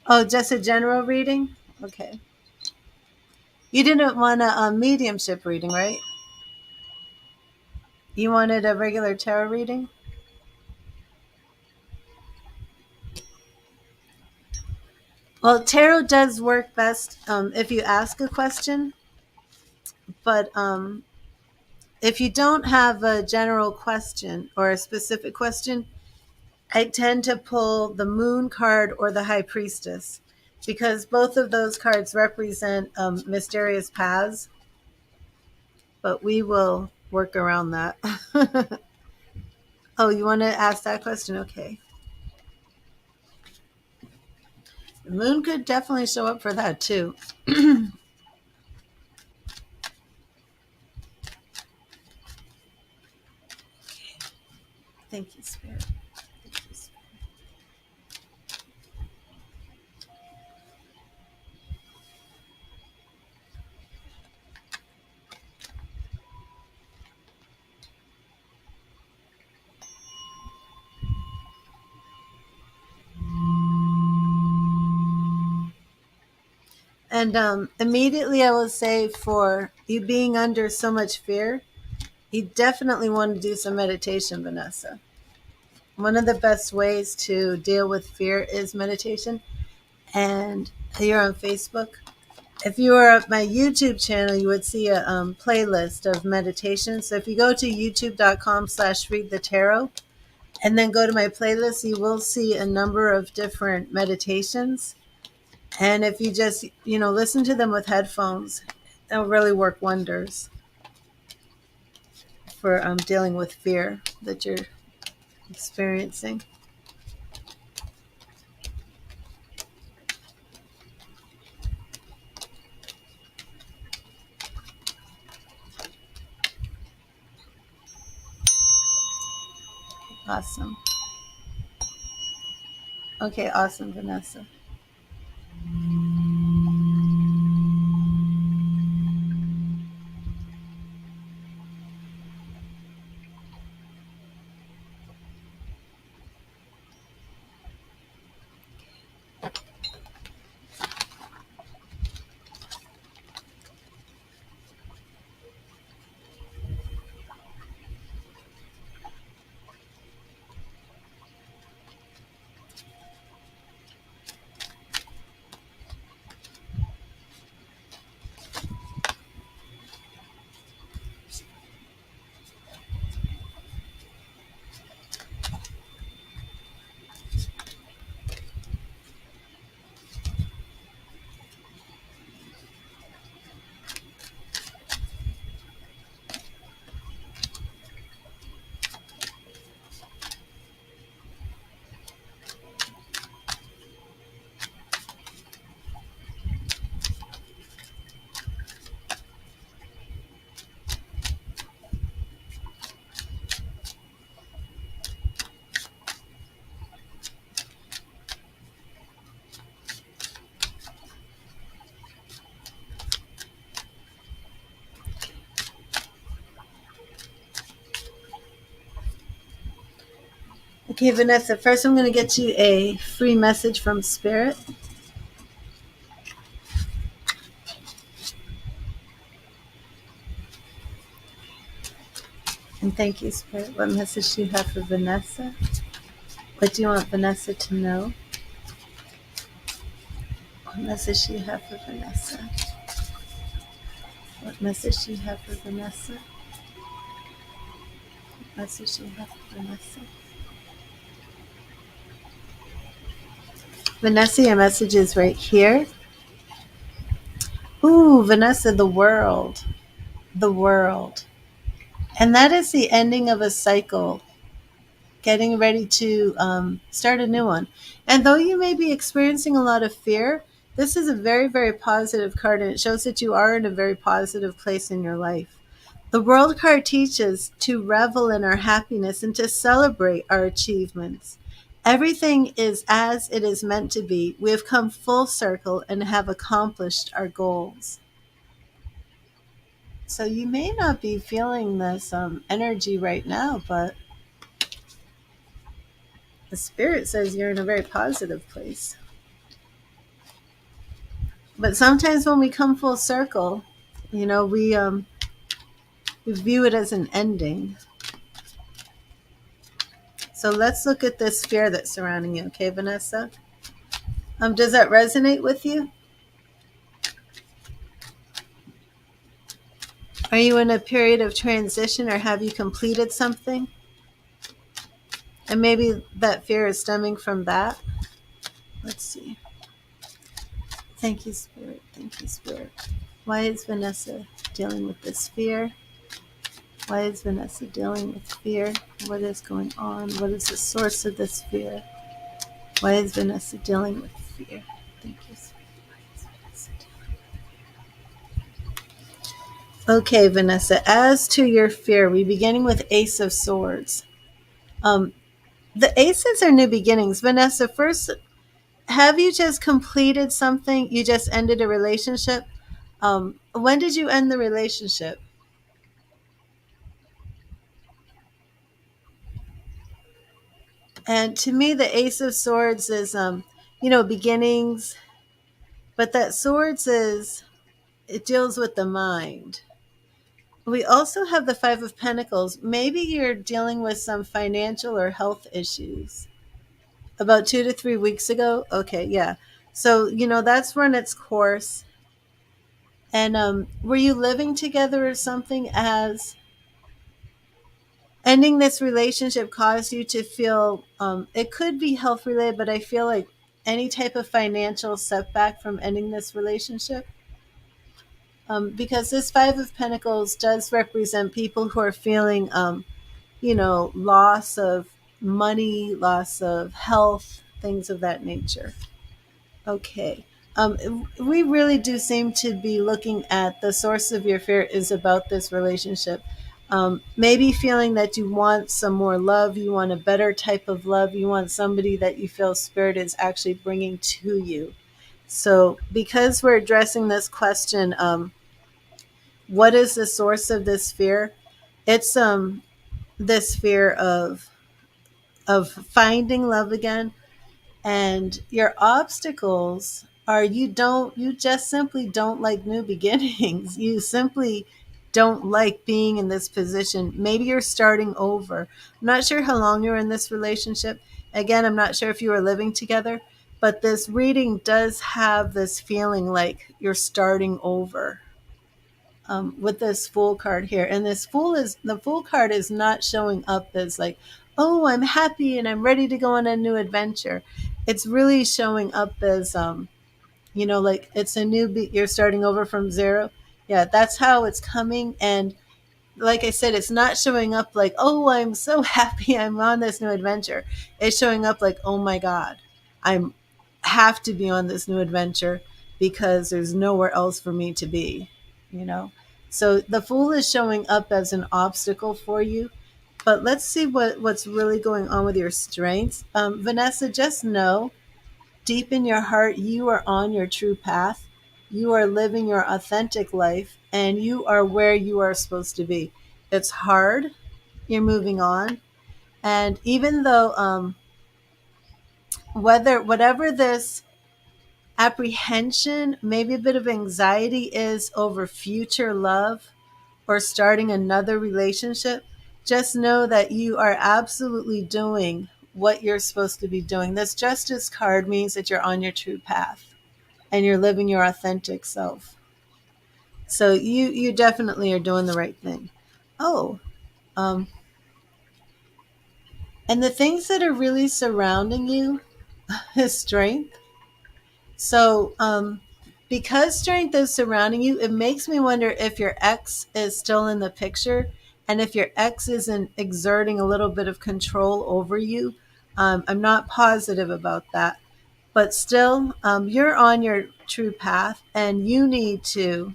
Oh, just a general reading? Okay. You didn't want a mediumship reading, right? You wanted a regular tarot reading? Well, tarot does work best if you ask a question, but if you don't have a general question or a specific question, I tend to pull the Moon card or the High Priestess, because both of those cards represent mysterious paths, but we will work around that. Oh, you want to ask that question? Okay. The moon could definitely show up for that too. Thank you, Spirit. Thank you, Spirit. And immediately I will say, for you being under so much fear, you definitely want to do some meditation, Vanessa. One of the best ways to deal with fear is meditation. And you're on Facebook. If you were at my YouTube channel, you would see a playlist of meditation. So if you go to youtube.com/read the tarot and then go to my playlist, you will see a number of different meditations. And if you just, listen to them with headphones, they'll really work wonders for dealing with fear that you're experiencing. Awesome. Okay, awesome, Vanessa. Okay, Vanessa, first I'm going to get you a free message from Spirit. And thank you, Spirit. What message do you have for Vanessa? What do you want Vanessa to know? What message do you have for Vanessa? What message do you have for Vanessa? What message do you have for Vanessa? Vanessa, your message is right here. Ooh, Vanessa, the world. The world. And that is the ending of a cycle, getting ready to start a new one. And though you may be experiencing a lot of fear, this is a very, very positive card, and it shows that you are in a very positive place in your life. The World card teaches to revel in our happiness and to celebrate our achievements. Everything is as it is meant to be. We have come full circle and have accomplished our goals. So you may not be feeling this energy right now, but the Spirit says you're in a very positive place. But sometimes when we come full circle, we view it as an ending. So let's look at this fear that's surrounding you, okay, Vanessa? Does that resonate with you? Are you in a period of transition, or have you completed something? And maybe that fear is stemming from that. Let's see. Thank you, Spirit. Thank you, Spirit. Why is Vanessa dealing with this fear? Why is Vanessa dealing with fear? What is going on? What is the source of this fear? Why is Vanessa dealing with fear? Thank you. Okay, Vanessa, as to your fear, we beginning with Ace of Swords. Um, the aces are new beginnings. Vanessa, first, have you just completed something? You just ended a relationship? When did you end the relationship? And to me, the Ace of Swords is, beginnings, but that Swords is, it deals with the mind. We also have the Five of Pentacles. Maybe you're dealing with some financial or health issues. About 2 to 3 weeks ago? Okay, yeah. So, that's run its course. And were you living together or something as ending this relationship caused you to feel, it could be health related, but I feel like any type of financial setback from ending this relationship? Because this Five of Pentacles does represent people who are feeling, loss of money, loss of health, things of that nature. Okay. We really do seem to be looking at the source of your fear is about this relationship. Maybe feeling that you want some more love, you want a better type of love, you want somebody that you feel spirit is actually bringing to you. So, because we're addressing this question, what is the source of this fear? It's this fear of finding love again, and your obstacles are you just simply don't like new beginnings. You simply don't like being in this position. Maybe you're starting over. I'm not sure how long you're in this relationship. Again, I'm not sure if you were living together, but this reading does have this feeling like you're starting over, with this Fool card here. And the Fool card is not showing up as like, oh, I'm happy and I'm ready to go on a new adventure. It's really showing up as, like it's a new you're starting over from zero. Yeah, that's how it's coming. And like I said, it's not showing up like, oh, I'm so happy I'm on this new adventure. It's showing up like, oh my God, I'm have to be on this new adventure because there's nowhere else for me to be, you know? So the Fool is showing up as an obstacle for you. But let's see what's really going on with your strengths. Vanessa, just know deep in your heart, you are on your true path. You are living your authentic life and you are where you are supposed to be. It's hard. You're moving on. And even though, whatever this apprehension, maybe a bit of anxiety is over future love or starting another relationship, just know that you are absolutely doing what you're supposed to be doing. This Justice card means that you're on your true path and you're living your authentic self. So you definitely are doing the right thing. Oh, um, and the things that are really surrounding you is strength. So, because strength is surrounding you, it makes me wonder if your ex is still in the picture and if your ex isn't exerting a little bit of control over you. I'm not positive about that. But still, you're on your true path and you need to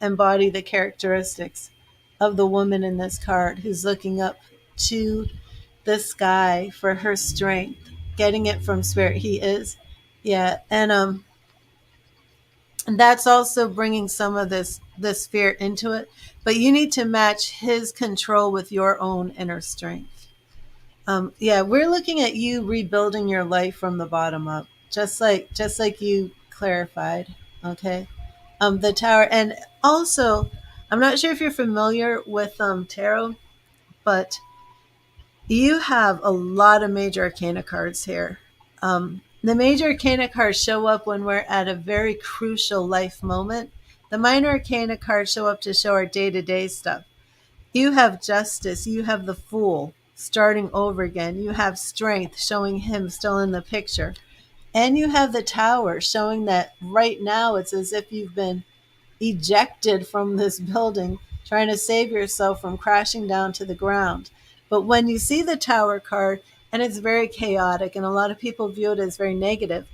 embody the characteristics of the woman in this card who's looking up to the sky for her strength, getting it from spirit. He is. Yeah. And that's also bringing some of this fear into it, but you need to match his control with your own inner strength. Yeah, we're looking at you rebuilding your life from the bottom up, just like you clarified. Okay. The Tower. And also, I'm not sure if you're familiar with tarot, but you have a lot of major arcana cards here. The major arcana cards show up when we're at a very crucial life moment. The minor arcana cards show up to show our day-to-day stuff. You have Justice, you have the Fool starting over again, you have Strength showing him still in the picture, and you have the Tower showing that right now it's as if you've been ejected from this building, trying to save yourself from crashing down to the ground. But when you see the Tower card, and it's very chaotic, and a lot of people view it as very negative,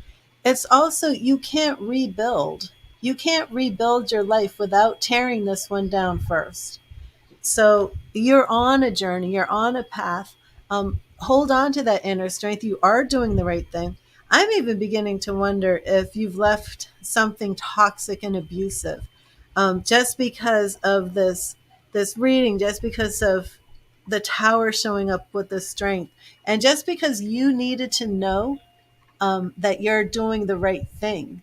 it's also, you can't rebuild. You can't rebuild your life without tearing this one down first. So you're on a journey, you're on a path. Hold on to that inner strength. You are doing the right thing. I'm even beginning to wonder if you've left something toxic and abusive, just because of this reading, just because of the tower showing up with the strength, and just because you needed to know that you're doing the right thing.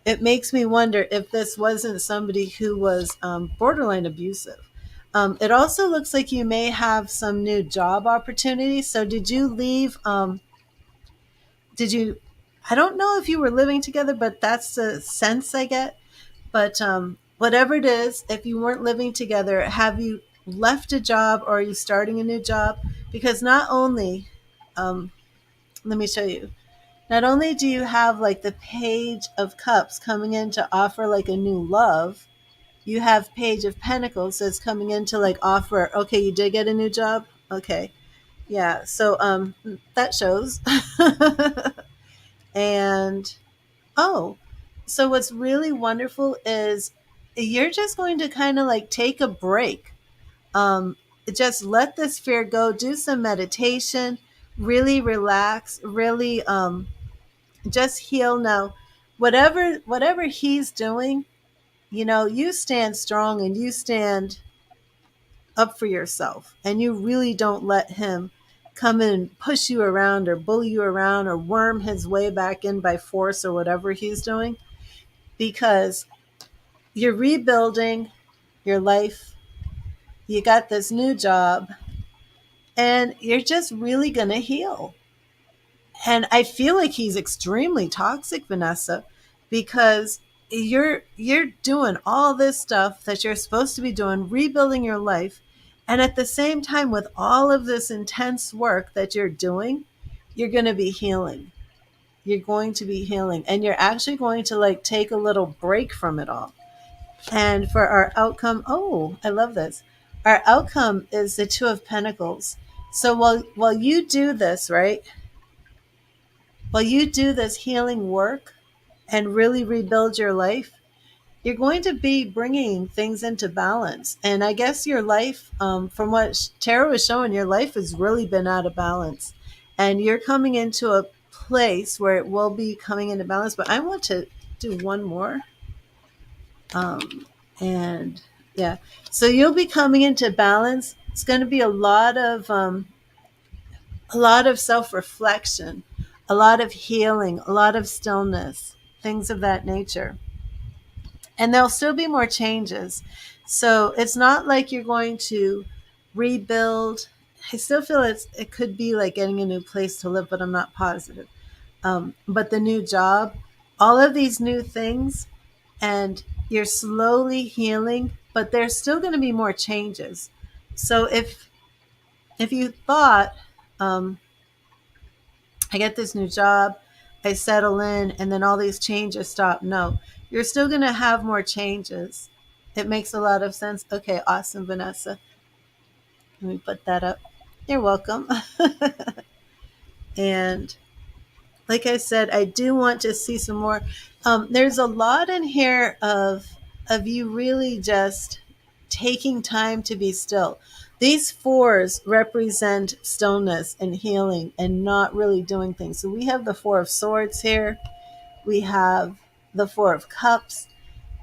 It makes me wonder if this wasn't somebody who was borderline abusive. It also looks like you may have some new job opportunities. So did you leave? Did you? I don't know if you were living together, but that's the sense I get. But whatever it is, if you weren't living together, have you left a job or are you starting a new job? Because not only, um, let me show you. Not only do you have like the Page of Cups coming in to offer like a new love, you have Page of Pentacles that's coming in to like offer, okay, you did get a new job? Okay. Yeah. So that shows. And oh, so what's really wonderful is you're just going to kind of like take a break. Um just let this fear go, do some meditation, really relax, really just heal now. Whatever he's doing, you stand strong and you stand up for yourself, and you really don't let him come in and push you around or bully you around or worm his way back in by force or whatever he's doing, because you're rebuilding your life. You got this new job and you're just really going to heal. And I feel like he's extremely toxic, Vanessa, because you're doing all this stuff that you're supposed to be doing, rebuilding your life, and at the same time, with all of this intense work that you're doing, you're going to be healing. You're going to be healing, and you're actually going to like take a little break from it all. And for our outcome, oh, I love this. Our outcome is the Two of Pentacles. So while you do this, right? While you do this healing work and really rebuild your life, you're going to be bringing things into balance. And I guess your life, from what Tarot is showing, your life has really been out of balance. And you're coming into a place where it will be coming into balance. But I want to do one more. And yeah, so you'll be coming into balance. It's going to be a lot of self-reflection, a lot of healing, a lot of stillness, things of that nature. And there'll still be more changes. So it's not like you're going to rebuild. I still feel it could be like getting a new place to live, but I'm not positive. But the new job, all of these new things, and you're slowly healing, but there's still going to be more changes. So if you thought, um, I get this new job, I settle in, and then all these changes stop. No, you're still going to have more changes. It makes a lot of sense. Okay, awesome, Vanessa. Let me put that up. You're welcome. And like I said, I do want to see some more. There's a lot in here of you really just taking time to be still. These fours represent stillness and healing and not really doing things. So we have the Four of Swords here. We have the Four of Cups.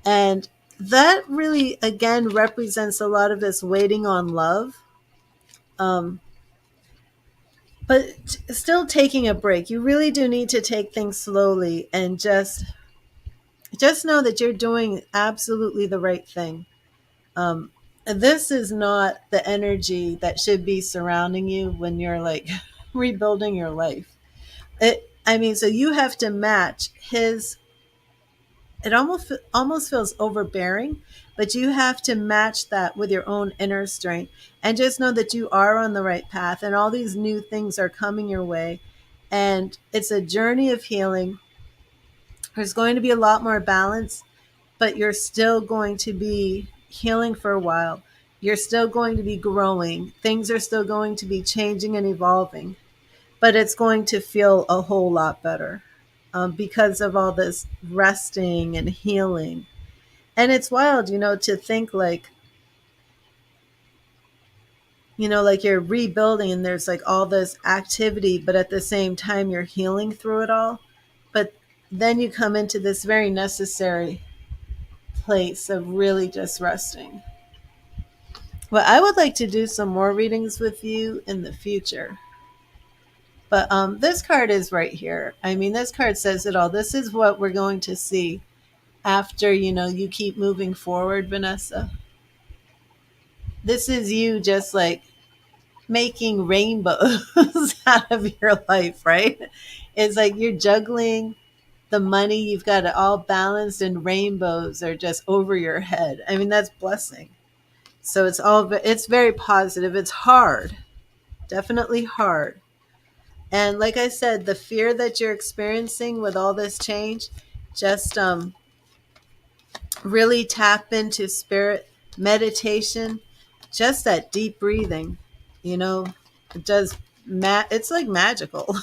And that really, again, represents a lot of this waiting on love. Um, but still taking a break. You really do need to take things slowly and just know that you're doing absolutely the right thing. This is not the energy that should be surrounding you when you're like rebuilding your life. So you have to match his. It almost feels overbearing, but you have to match that with your own inner strength, and just know that you are on the right path, and all these new things are coming your way, and it's a journey of healing. There's going to be a lot more balance, but you're still going to be healing for a while. You're still going to be growing. Things are still going to be changing and evolving, but it's going to feel a whole lot better. because of all this resting and healing. And it's wild, to think like, like you're rebuilding and there's like all this activity, but at the same time you're healing through it all. But then you come into this very necessary place of really just resting. Well, I would like to do some more readings with you in the future. But this card is right here. I mean, this card says it all. This is what we're going to see after, you keep moving forward, Vanessa. This is you just like making rainbows out of your life, right? It's like you're juggling the money, you've got it all balanced, and rainbows are just over your head. I mean, that's blessing. So it's very positive. It's hard, definitely hard. And like I said, the fear that you're experiencing with all this change, just really tap into spirit meditation, just that deep breathing, it does it's like magical.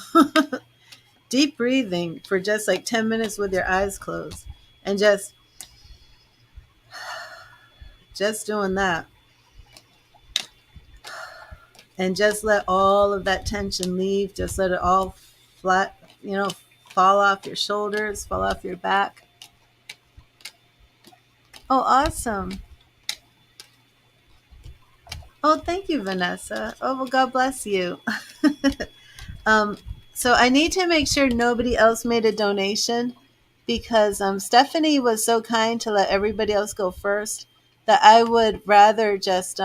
Deep breathing for just like 10 minutes with your eyes closed, and just doing that, and just let all of that tension leave. Just let it all flat, fall off your shoulders, fall off your back. Oh, awesome. Oh, thank you, Vanessa. Oh, well, God bless you. um, so I need to make sure nobody else made a donation, because Stephanie was so kind to let everybody else go first that I would rather just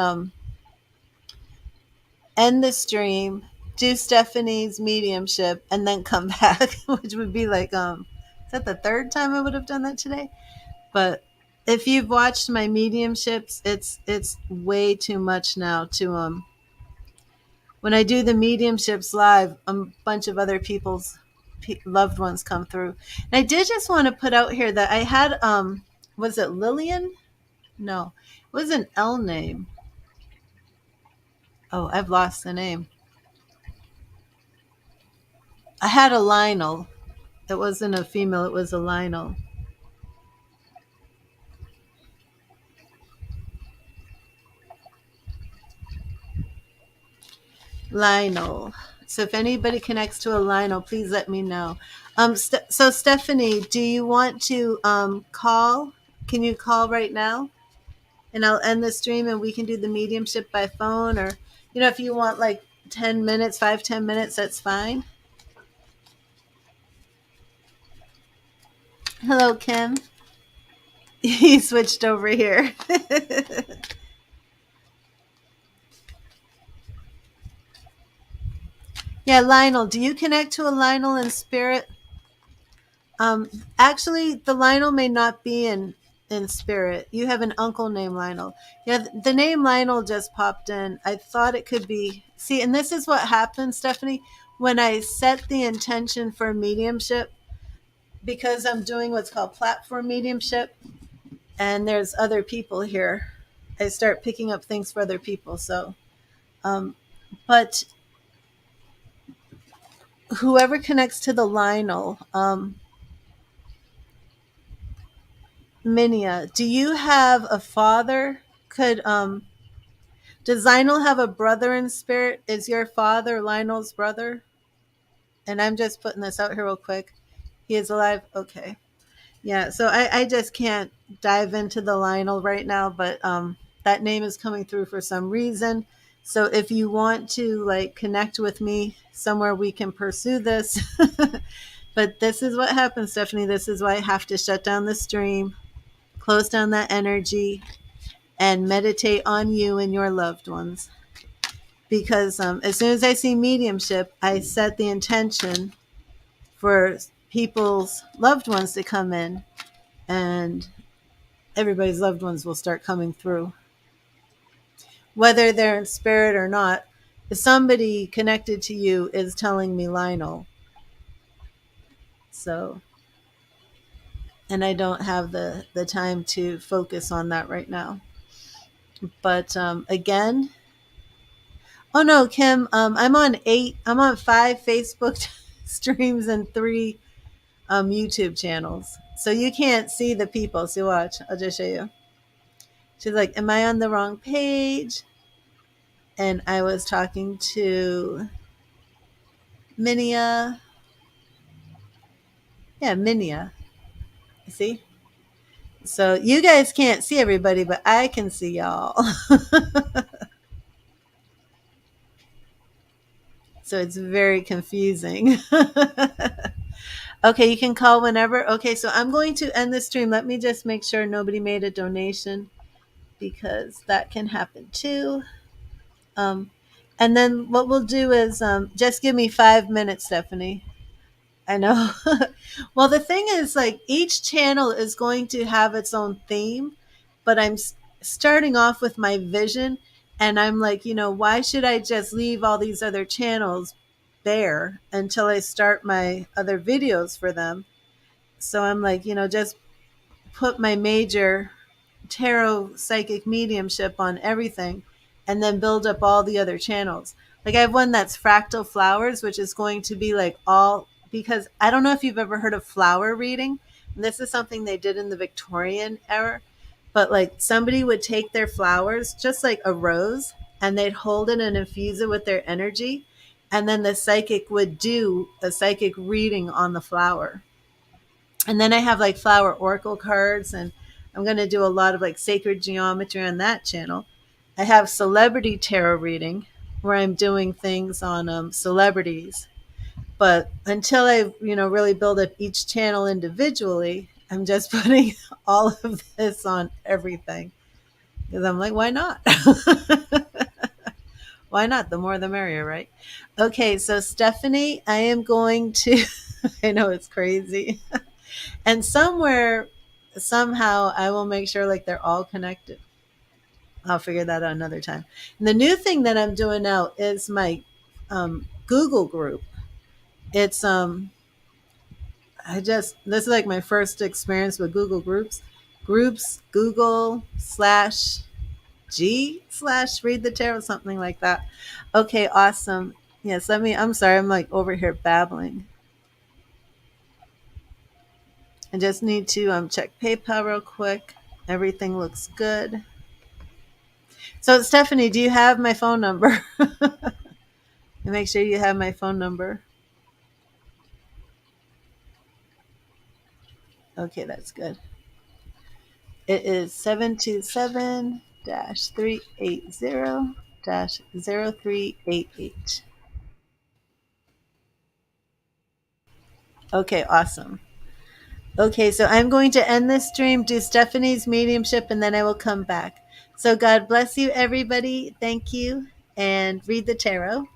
end the stream, do Stephanie's mediumship, and then come back, which would be like, is that the third time I would have done that today? But if you've watched my mediumships, it's way too much now to when I do the mediumships live, a bunch of other people's loved ones come through. And I did just want to put out here that I had was it Lillian? No, it was an L name. Oh, I've lost the name. I had a Lionel. It wasn't a female, it was a Lionel. Lionel. So if anybody connects to a Lionel, please let me know. So Stephanie, do you want to call? Can you call right now? And I'll end the stream and we can do the mediumship by phone, or, if you want like 10 minutes, 5-10 minutes, that's fine. Hello, Kim. He switched over here. Yeah, Lionel, do you connect to a Lionel in spirit? Actually, the Lionel may not be in spirit. You have an uncle named Lionel. Yeah, the name Lionel just popped in. I thought it could be. See, and this is what happens, Stephanie, when I set the intention for mediumship, because I'm doing what's called platform mediumship, and there's other people here. I start picking up things for other people. So, but whoever connects to the Lionel, Minia, do you have a father? Does Lionel have a brother in spirit? Is your father Lionel's brother? And I'm just putting this out here real quick. He is alive? Okay. Yeah, so I just can't dive into the Lionel right now, but that name is coming through for some reason. So if you want to like connect with me somewhere, we can pursue this. But this is what happens, Stephanie. This is why I have to shut down the stream, close down that energy, and meditate on you and your loved ones. Because as soon as I see mediumship, I set the intention for people's loved ones to come in, and everybody's loved ones will start coming through. Whether they're in spirit or not, if somebody connected to you is telling me Lionel. So, and I don't have the time to focus on that right now. But again, oh no, Kim, I'm on 5 Facebook streams and 3 YouTube channels. So you can't see the people. So watch, I'll just show you. She's like, am I on the wrong page? And I was talking to Minia. Yeah, Minia. You see? So you guys can't see everybody, but I can see y'all. So it's very confusing. Okay, you can call whenever. Okay, so I'm going to end the stream. Let me just make sure nobody made a donation because that can happen too. Um, and then what we'll do is just give me 5 minutes, Stephanie. I know. Well, the thing is, like, each channel is going to have its own theme, but I'm starting off with my vision, and I'm like, why should I just leave all these other channels bare until I start my other videos for them? So I'm like, just put my major tarot psychic mediumship on everything and then build up all the other channels. Like I have one that's fractal flowers, which is going to be like all, because I don't know if you've ever heard of flower reading. And this is something they did in the Victorian era, but like somebody would take their flowers just like a rose and they'd hold it and infuse it with their energy, and then the psychic would do a psychic reading on the flower. And then I have like flower oracle cards, and I'm going to do a lot of like sacred geometry on that channel. I have celebrity tarot reading where I'm doing things on celebrities. But until I, really build up each channel individually, I'm just putting all of this on everything because I'm like, why not? Why not? The more the merrier, right? Okay, so Stephanie, I am going to, I know it's crazy. And somewhere, somehow, I will make sure like they're all connected. I'll figure that out another time. And the new thing that I'm doing now is my Google group. It's this is like my first experience with Google groups Google/G/read the tarot, something like that. Okay, awesome. Yes, I'm sorry, I'm like over here babbling. I just need to check PayPal real quick. Everything looks good. So, Stephanie, do you have my phone number? Make sure you have my phone number. Okay, that's good. It is 727 380 0388. Okay, awesome. Okay, so I'm going to end this stream, do Stephanie's mediumship, and then I will come back. So God bless you, everybody. Thank you. And read the tarot.